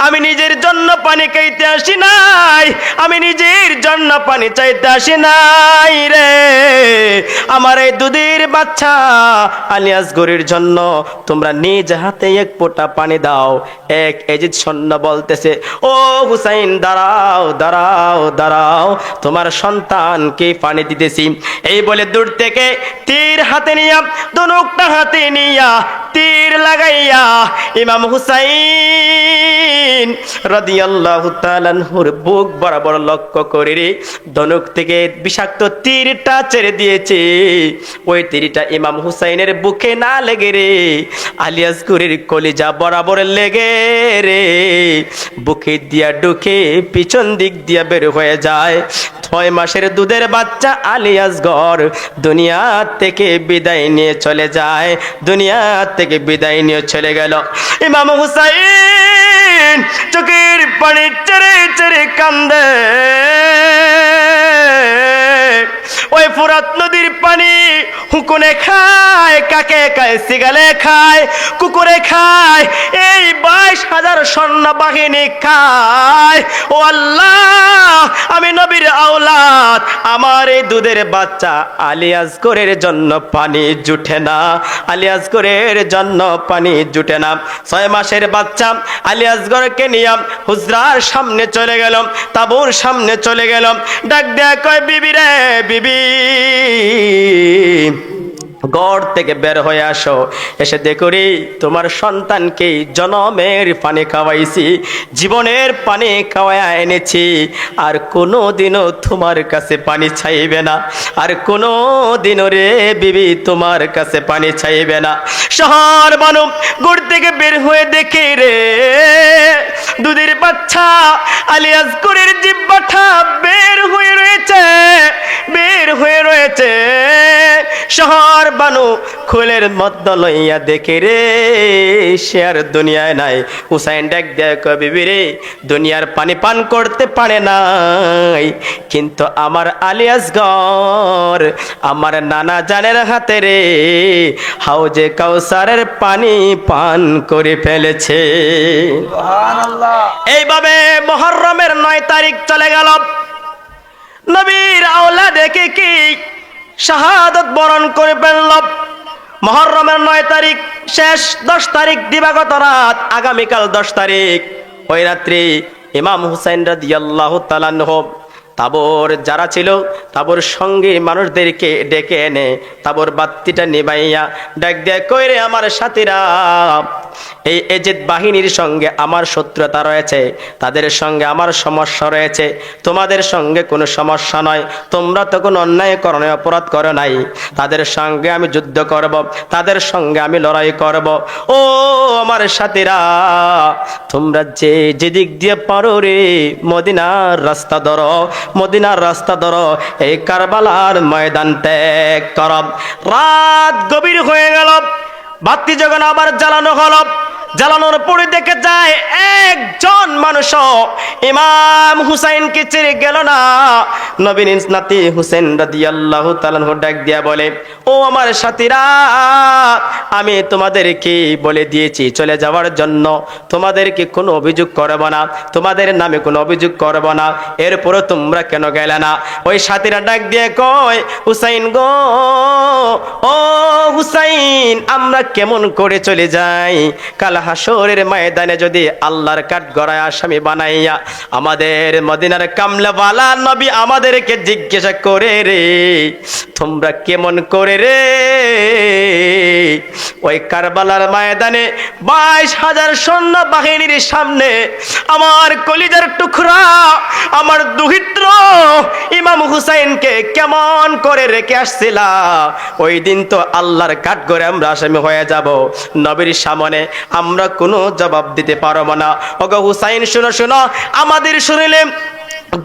আমি নিজের জন্য পানি খাইতে আসি নাই, আমি নিজের জন্য পানি চাইতে আসি নাই রে, আমার এই দুধের বাচ্চা আলী আসগরের জন্য তোমরা নিজ হাতে এক ফোঁটা পানি দাও। এক এজিদ সৈন্য বলতেছে, ও হুসাইন, দাঁড়াও দাঁড়াও দাঁড়াও, তোমার সন্তানকে পানি দিতেছি। এই বলে দূর থেকে তীর হাতে নিয়া, ধনুকটা হাতে নিয়া তীর লাগাইয়া ইমাম হুসাইন রাদিয়াল্লাহু তাআলা আনহুর বুক বরাবর লক্ষ্য করে রে ধনুক থেকে বিষাক্ত তীরটা ছেড়ে দিয়েছে। ওই তীরটা ইমাম হুসাইনের বুকে না লেগে রে আলী আসগরের কলিজা বরাবর লেগে রে বুকে দিয়া ঢুকে পিছন দিক দিয়া বের হয়ে যায়। 6 মাসের দুধের বাচ্চা আলী আসগর দুনিয়া থেকে বিদায় নিয়ে চলে যায়, দুনিয়া থেকে বিদায় নিয়ে চলে গেল। ইমাম হুসাইন চোখের পানি ছেড়ে ছেড়ে কান্দে। ওই ফোরাত নদীর পানি হুকুনে খায়, কাকে খায়, সিগালে খায়, কুকুরে খায়, এই 22,000 সৈন্য বাহিনী খায়। ও আল্লাহ, আমি নবীর আওলাদ, আমার এই দুধের বাচ্চা আলী আসগরের জন্য পানি জুটে না, আলী আসগরের জন্য পানি জুটে না। 6 মাসের বাচ্চা আলী আসগরকে নিয়ে হুজরার সামনে চলে গেল, তাবুর সামনে চলে গেল। ডাক দেয়া কয়, বিবি রে, বিবি, ঘর থেকে বের হয়ে আসো, এসে দেখো রে তোমার সন্তানকে জনমের পানি খাওয়াইছি, জীবনের পানি খাওয়ায় এনেছি, আর কোনো দিনও তোমার কাছে পানি চাইবে না, আর কোনো দিনও রে বিবি তোমার কাছে পানি চাইবে না। শহর বানু ঘর থেকে বের হয়ে দেখে রে দুধের বাচ্চা আলী আসগরের জিহ্বাটা বের হয়ে রয়েছে, বের হয়ে রয়েছে। শহর বানু খোলের মধ্যে লইয়া দেখে রে সে আর দুনিয়ায় নাই। হুসাইন ডাক দেখ, বিবি রে, দুনিয়ার পানি পান করতে পারে নাই, কিন্তু আমার আলী আসগর আমার নানা জানের হাতে রে হাউজে কাউসারের পানি পান করে ফেলেছে। সুবহানাল্লাহ। এইভাবে মুহররমের 9 তারিখ চলে গেল। নবীর আওলাদ দেখে কি শাহাদত বরণ করে ফেলল। মুহররমের 9 তারিখ শেষ, 10 তারিখ দিবাগত রাত, আগামীকাল 10 তারিখ ওই রাত্রি ইমাম হুসাইন রাদিয়াল্লাহু তাআলা আনহু তাবর যারা ছিল তাবর সঙ্গে মানুষদেরকে ডেকে এনে তাবর বাতিটা নিবাইয়া ডাক দেয়া, কইরে আমার সাথীরা, এই এজিদ বাহিনীর সঙ্গে আমার শত্রুতা রয়েছে, তাদের সঙ্গে আমার সমস্যা রয়েছে, তোমাদের সঙ্গে কোনো সমস্যা নয়, তোমরা তো কোনো অন্যায় করো নাই, অপরাধ করো নাই, তাদের সঙ্গে আমি যুদ্ধ করব, তাদের সঙ্গে আমি লড়াই করব। ও আমার সাথীরা, তোমরা যে দিক দিয়ে পারো রে মদিনার রাস্তা ধরো, মদিনার রাস্তা ধরো, এই কারবালার ময়দান ত্যাগ কর। রাত গভীর হয়ে গেল, বাতি যখন আবার জ্বালানো হলো, জ্বালানোর পরে দেখে যায় একজন মানুষ ইমাম হুসাইনকে ছেড়ে গেল না। নবীর নাতি হুসেন রাদিয়াল্লাহু তাআলা ডাক দিয়া বলে, ও আমার সাথীরা, আমি তোমাদেরকে বলে দিয়েছি চলে যাওয়ার জন্য, তোমাদেরকে কোনো অভিযোগ করব না, তোমাদের নামে কোনো অভিযোগ করব না, এরপরও তোমরা কেন গেলে না? ওই সাথীরা ডাক দিয়ে কয়, হুসাইন গো, ও হুসাইন, আমরা কেমন করে চলে যাই? কাল হাসরের ময়দানে যদি আল্লাহর কাঠগড়ায় আসামি বানাইয়া আমাদের মদিনার কামলাওয়ালা নবী আমাদেরকে জিজ্ঞাসা করে রে, তোমরা কেমন করে রে ওই কারবালার ময়দানে 22,000 সৈন্য বাহিনীর সামনে আমার কলিজার টুকরা, আমার দুহিত্র ইমাম হুসাইনকে কেমন করে রেখে আসছিলা? ওই দিন তো আল্লাহর কাঠগড়ে আমরা আসামি হয়ে যাব, নবীর সামনে আমরা কোনো জবাব দিতে পারবো না। ওগো হুসাইন, শুনো শুনো, আমাদের শরীরে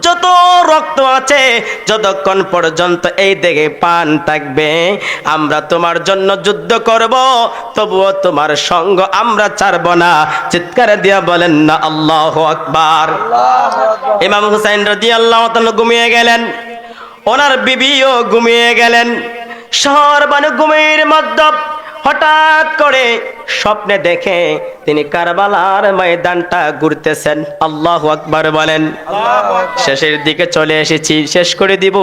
যত রক্ত আছে, যতক্ষণ পর্যন্ত এই দেহে পান থাকবে, আমরা তোমার জন্য যুদ্ধ করব, তবুও তোমার সঙ্গ আমরা ছাড়ব না। চিৎকার দিয়া বলেন না আল্লাহু আকবার। ইমাম হুসাইন রাদিয়াল্লাহু তাআলা ঘুমিয়ে গেলেন, ওনার বিবিও ঘুমিয়ে গেলেন। শহর বানু ঘুমের মধ্যে হঠাৎ করে স্বপ্নে দেখে তিনি কারবালার ময়দানটা ঘুরতেছেন। আল্লাহু আকবার বলেন। শেষের দিকে চলে এসেছি, শেষ করে দিব।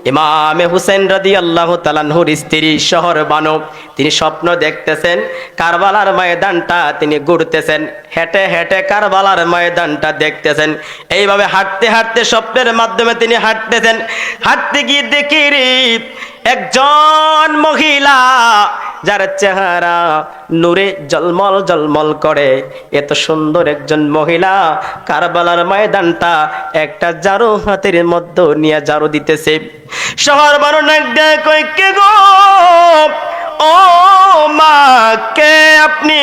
ইমামে হুসেন রাদিয়াল্লাহু তাআলা আনহুর স্ত্রী শহর বানু, তিনি স্বপ্ন দেখতেছেন, কারবালার ময়দানটা তিনি ঘুরতেছেন, হেঁটে হেঁটে কারবালার ময়দানটা দেখতেছেন। এইভাবে হাঁটতে হাঁটতে স্বপ্নের মাধ্যমে তিনি হাঁটতেছেন। হাঁটতে গিয়ে দেখি রে একজন মহিলা, যার চেহারা নূরে জলমল জলমল করে, এত সুন্দর একজন মহিলা কারবালার ময়দানটা একটা ঝাড়ু হাতের মধ্যে নিয়ে ঝাড়ু দিতেছে। শহর বানু কই, কে গো, ও মা, কে আপনি,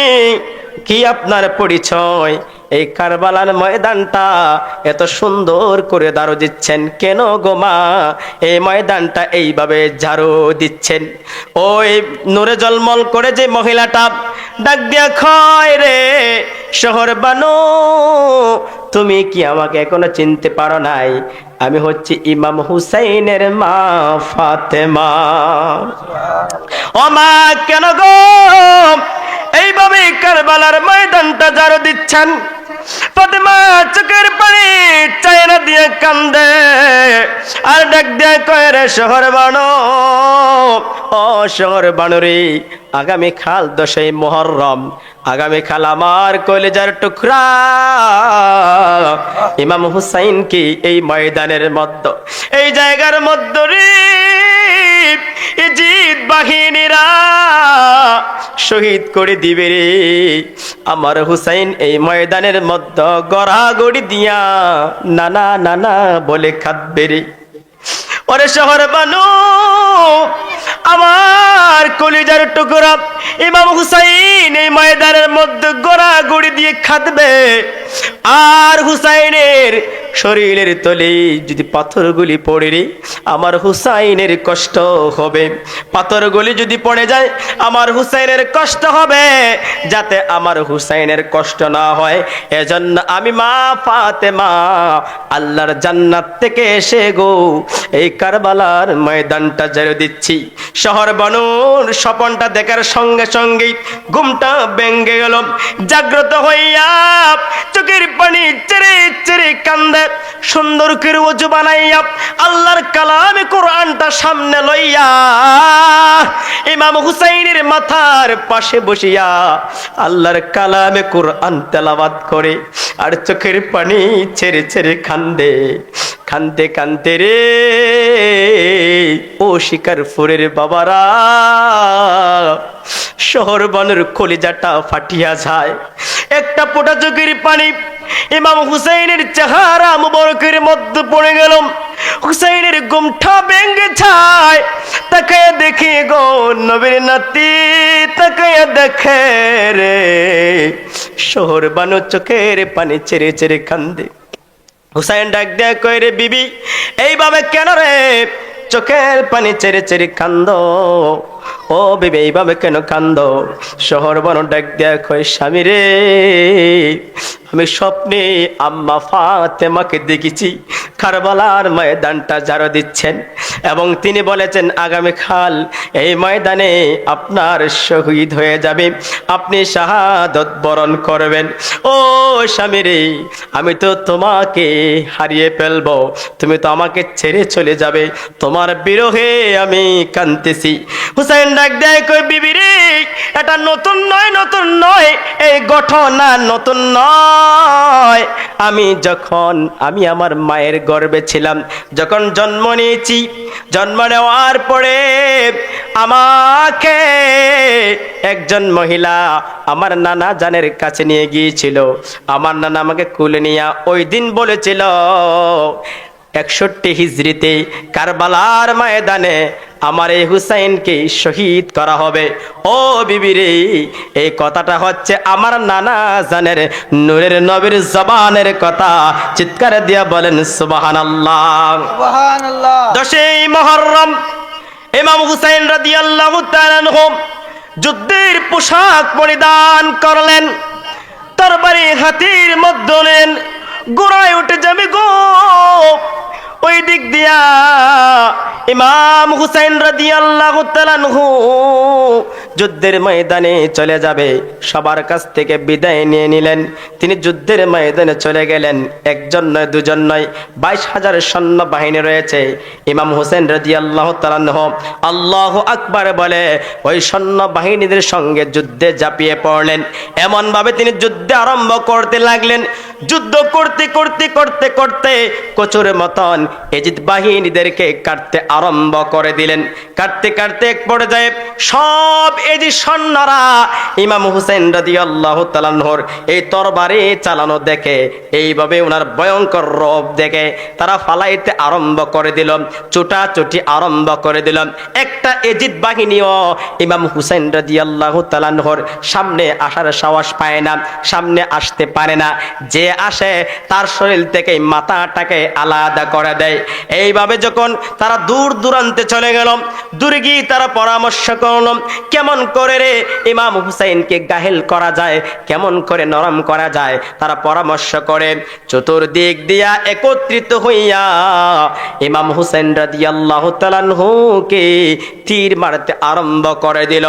কি আপনার পরিচয়? এই কারবালার ময়দানটা এত সুন্দর করে ঝাড়ু দিচ্ছেন কেন গো মা? এই ময়দানটা এইভাবে ঝাড়ু দিচ্ছেন? ওই নূরে জলমল করে যে মহিলাটা ডাক দিয়া কয়, রে শহর বানু, তুমি কি আমাকে এখনো চিনতে পারো নাই? আমি হচ্ছি ইমাম হুসাইনের মা ফাতেমা। ও মা, কেন গো এইভাবে কারবালার ময়দানটা ঝাড়ু দিচ্ছেন? ফাতেমা চোখের পানি চায়না দিয়ে কান্দে, আর ডাক দিয়ে কয়, রে শহর বানু, ও শহর বানু রে, আগামীকাল 10ই মুহররম, আগামীকাল আমার কলিজার টুকরা ইমাম হুসাইন কি এই ময়দানের মধ্যে, এই জায়গার মধ্যে রে ইজিদ বাহিনীরা শহীদ করে দিবে রে। আমার হুসাইন এই ময়দানের মধ্যে গড়াগড়ি দিয়া নানা নানা বলে খাদ্বে রে। ওরে শহর বানু, আমার কলিজার টুকরা ইমাম হুসাইন এই ময়দানের মধ্যে গড়াগড়ি দিয়ে খাদবে, আর হুসাইনের শরীরের তলে যদি পাথরগুলি পড়ে রে, আমার হুসাইনের কষ্ট হবে। পাথরগুলি যদি পড়ে যায় আমার হুসাইনের কষ্ট হবে, যাতে আমার হুসাইনের কষ্ট না হয় এজন্য আমি মা ফাতেমা আল্লাহর জান্নাত থেকে এসে গো এই কারবালার ময়দানটা ঝাড়ু দিচ্ছি। শহর বানুর স্বপনটা দেখার সঙ্গে সঙ্গেই ঘুমটা ভেঙে গেল। জাগ্রত হইয়া চোখের পানি চেরে চেরে কান্দে, সুন্দর করে ওযু বানাইয়া আল্লাহর কালামে কোরআনটা সামনে লইয়া ইমাম হুসাইনের মাথার পাশে বসিয়া আল্লাহর কালামে কোরআন তেলাওয়াত করে আর চোখের পানি ছেড়ে ছেড়ে কান্দে। কানতে কানতে রে ও শিকারপুরের বাবারা, শহর বানুর কলিজাটা ফাটিয়া যায়। একটা ফোঁটা চোখের পানি ইমাম হুসাইনের চেহারা মুবারকের মধ্যে পড়ে গেল। হুসাইনের ঘুমটা ভেঙে যায়। তাকায় দেখে গো নবীর নাতি, তাকায় দেখে রে শহর বানু চোখের পানি ছেড়ে ছেড়ে কান্দে। হুসাইন ডাক দেয়া কয়, রে বিবি এইভাবে কেন রে চোখের পানি ছেড়ে ছেড়ে কান্দ? ও বিবি এইভাবে কেন কান্দ? শহর বানু ডাক দেয়া কয়, স্বামী রে আমি স্বপ্নে আম্মা ফাতেমাকে দেখেছি কারবালার ময়দানটা ঝাড়ু দিচ্ছেন, এবং তিনি বলেছেন আগামীকাল এই ময়দানে আপনার শহীদ হয়ে যাবে, আপনি শাহাদত বরণ করবেন। ও স্বামী রে আমি তো তোমাকে হারিয়ে ফেলবো, তুমি তো আমাকে ছেড়ে চলে যাবে, তোমার বিরহে আমি কাঁদতেছি। হুসাইন ডাক দেয় কই, বিবি রে এটা নতুন নয়, নতুন নয়, এই ঘটনা নতুন নয়। আমি আমার মায়ের গর্ভে ছিলাম, যখন জন্ম নিয়েছি, জন্ম নেওয়ার পরে আমাকে একজন মহিলা আমার নানা জানের কাছে নিয়ে গিয়েছিল। আমার নানা আমাকে কুলে নিয়ে ওই দিন বলেছিল 61 হিজরিতে কারবালার ময়দানে আমার এই হুসাইনকে শহীদ করা হবে। ও বিবি রে এই কথাটা হচ্ছে আমার নানা জানের নূরের নবীর জবানের কথা। চিৎকার দিয়া বলেন সুবহানাল্লাহ, সুবহানাল্লাহ। 10ই মুহররম ইমাম হুসাইন রাদিয়াল্লাহু তাআলা আনহু যুদ্ধের পোশাক পরিধান করলেন, তরবারি হাতির মধ্যে নেন, ঘোড়ায় উঠে যাবে গো। ওই দিক দিয়া ইমাম হুসাইন রাদিয়াল্লাহু তাআলা আনহু যুদ্ধের ময়দানে চলে যাবে, সবার কাছ থেকে বিদায় নিয়ে নিলেন। তিনি যুদ্ধের ময়দানে চলে গেলেন। একজন নয়, দুজন নয়, 22,000 সৈন্য বাহিনী রয়েছে। ইমাম হুসাইন রাদিয়াল্লাহু তাআলা আনহু আল্লাহু আকবার বলে ওই সৈন্য বাহিনীদের সঙ্গে যুদ্ধে ঝাঁপিয়ে পড়লেন। এমন ভাবে তিনি যুদ্ধে আরম্ভ করতে লাগলেন। যুদ্ধ করতে করতে করতে করতে কচুর মতন এজিদ বাহিনীদেরকে কাটতে আরম্ভ করে দিলেন। কাটতে কাটতে এক পর্যায়ে সব এজিদ সৈন্যরা ইমাম হুসাইন রাদিয়াল্লাহু তাআলা আনহুর এই তরবারি চালানো দেখে, এইভাবে ওনার ভয়ঙ্কর রূপ দেখে তারা ফালাইতে আরম্ভ করে দিল, চুটাচুটি আরম্ভ করে দিল। একটা এজিদ বাহিনীও ইমাম হুসাইন রাদিয়াল্লাহু তাআলা আনহুর সামনে আসার সাহস পায় না, সামনে আসতে পারে না। যে আসে তার শরীর থেকে মাথাটাকে আলাদা করে দেয়। এইভাবে যখন তারা দূর দূরান্তে চলে গেল, দূরে গিয়ে তারা পরামর্শ করল কেমন করে রে ইমাম হুসাইনকে গাহেল করা যায়, কেমন করে নরম করা যায়। তারা পরামর্শ করে চতুর্দিক দিয়া একত্রিত হইয়া ইমাম হুসাইন রাদিয়াল্লাহু তাআলা আনহুকে তীর মারতে আরম্ভ করে দিল।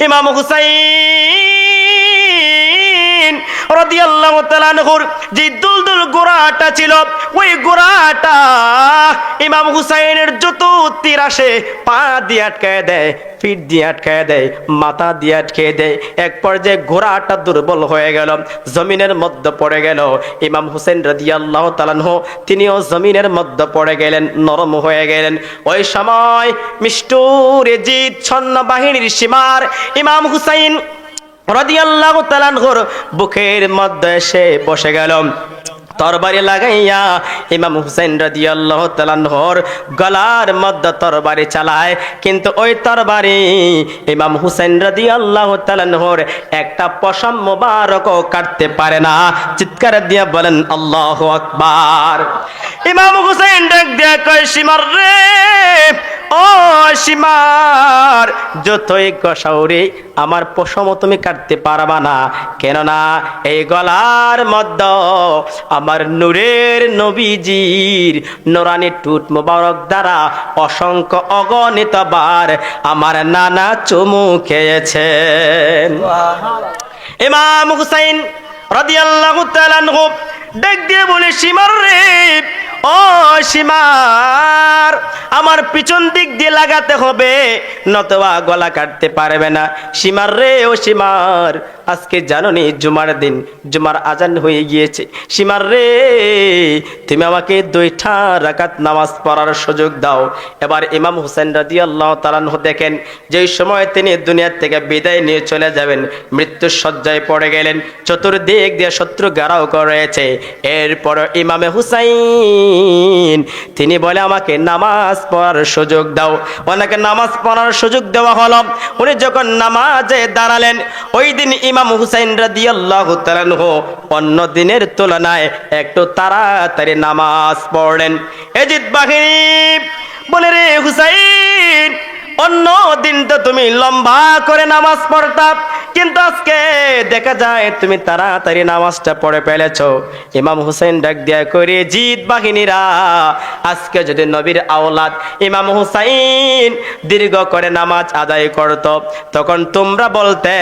ইমাম হুসাইন রাদিয়াল্লাহু তাআলা আনহুর যে দুলদুল ঘোড়াটা ছিল, ওই ঘোড়াটা ইমাম হুসাইনের যত তীর আসে পা দিয়ে আটকায় দেয়, পিঠ দিয়ে আটকায় দেয়, মাথা দিয়ে আটকায় দেয়। এক পর্যায়ে ঘোড়াটা দুর্বল হয়ে গেল, জমিনের মধ্যে পড়ে গেল। ইমাম হুসাইন রাদিয়াল্লাহু তাআলা আনহু তিনিও জমিনের মধ্যে পড়ে গেলেন, নরম হয়ে গেলেন। ওই সময় মিষ্টুর এজিদ সৈন্য বাহিনীর সীমার ইমাম হুসাইন রাদিয়াল্লাহু তাআলা আনহুর বুকের মধ্যে এসে বসে গেল। তরবারি লাগাইয়া ইমাম হুসাইন রাদিয়াল্লাহু তাআলা আনহুর গলার মধ্যে তরবারি চালায়, কিন্তু ওই তরবারি ইমাম হুসাইন রাদিয়াল্লাহু তাআলা আনহুর একটা পশম মোবারকও কাটতে পারে না। চিৎকার দিয়ে বলেন আল্লাহু আকবার। ইমাম হুসাইন ডাক দিয়া কয়, সীমার রে ও সীমার, যতই কষাও রে আমার পশম তুমি কাটতে পারবা না, কেননা এই গলার মধ্যে আমার নূরের নবীজির নুরানি টুট মোবারক দ্বারা অসংখ্য অগণিত বার আমার নানা চুমু খেয়েছেন। ইমাম হুসাইন রাদিয়াল্লাহু তাআলা আনহু ডাক দিয়ে বলে, সীমার রে ও সীমার, আমার পিছন দিক দিয়ে লাগাতে হবে, নতবা গলা কাটতে পারবে না। সীমার রে, ও সীমার, আজকে জানোনি জুমার দিন, জুমার আজান হয়ে গিয়েছে। সীমার রে, তুমি আমাকে 2টা রাকাত নামাজ পড়ার সুযোগ দাও। এবার ইমাম হুসাইন রাদিয়াল্লাহু তাআলা আনহু দেখেন, যেই সময় তিনি দুনিয়া থেকে বিদায় নিয়ে চলে যাবেন, মৃত্যুর শয্যায় পড়ে গেলেন, চতুর্দিক দিয়ে শত্রু ঘেরাও করেছে। এরপর ইমামে হুসাইন তিনি বলে, আমাকে নামাজ পড়ার সুযোগ দাও। ওনাকে নামাজ পড়ার সুযোগ দেওয়া হলো। উনি যখন নামাজে দাঁড়ালেন, ওই দিন ইমাম হুসাইন রাদিয়াল্লাহু তাআলা আনহু অন্য দিনের তুলনায় একটু তাড়াতাড়ি নামাজ পড়লেন। এজিদ বাহিনী বলে, রে হুসাইন, অন্য দিন তো তুমি লম্বা করে নামাজ পড়তা, কিন্তু আজকে দেখা যায় তুমি তাড়াতাড়ি নামাজটা পড়ে ফেলেছো। ইমাম হুসাইন ডাক দিয়া করে, জিদ বাহিনীরা, আজকে যদি নবীর আওলাদ ইমাম হুসাইন দীর্ঘ করে নামাজ আদায় করত, তখন তোমরা বলতে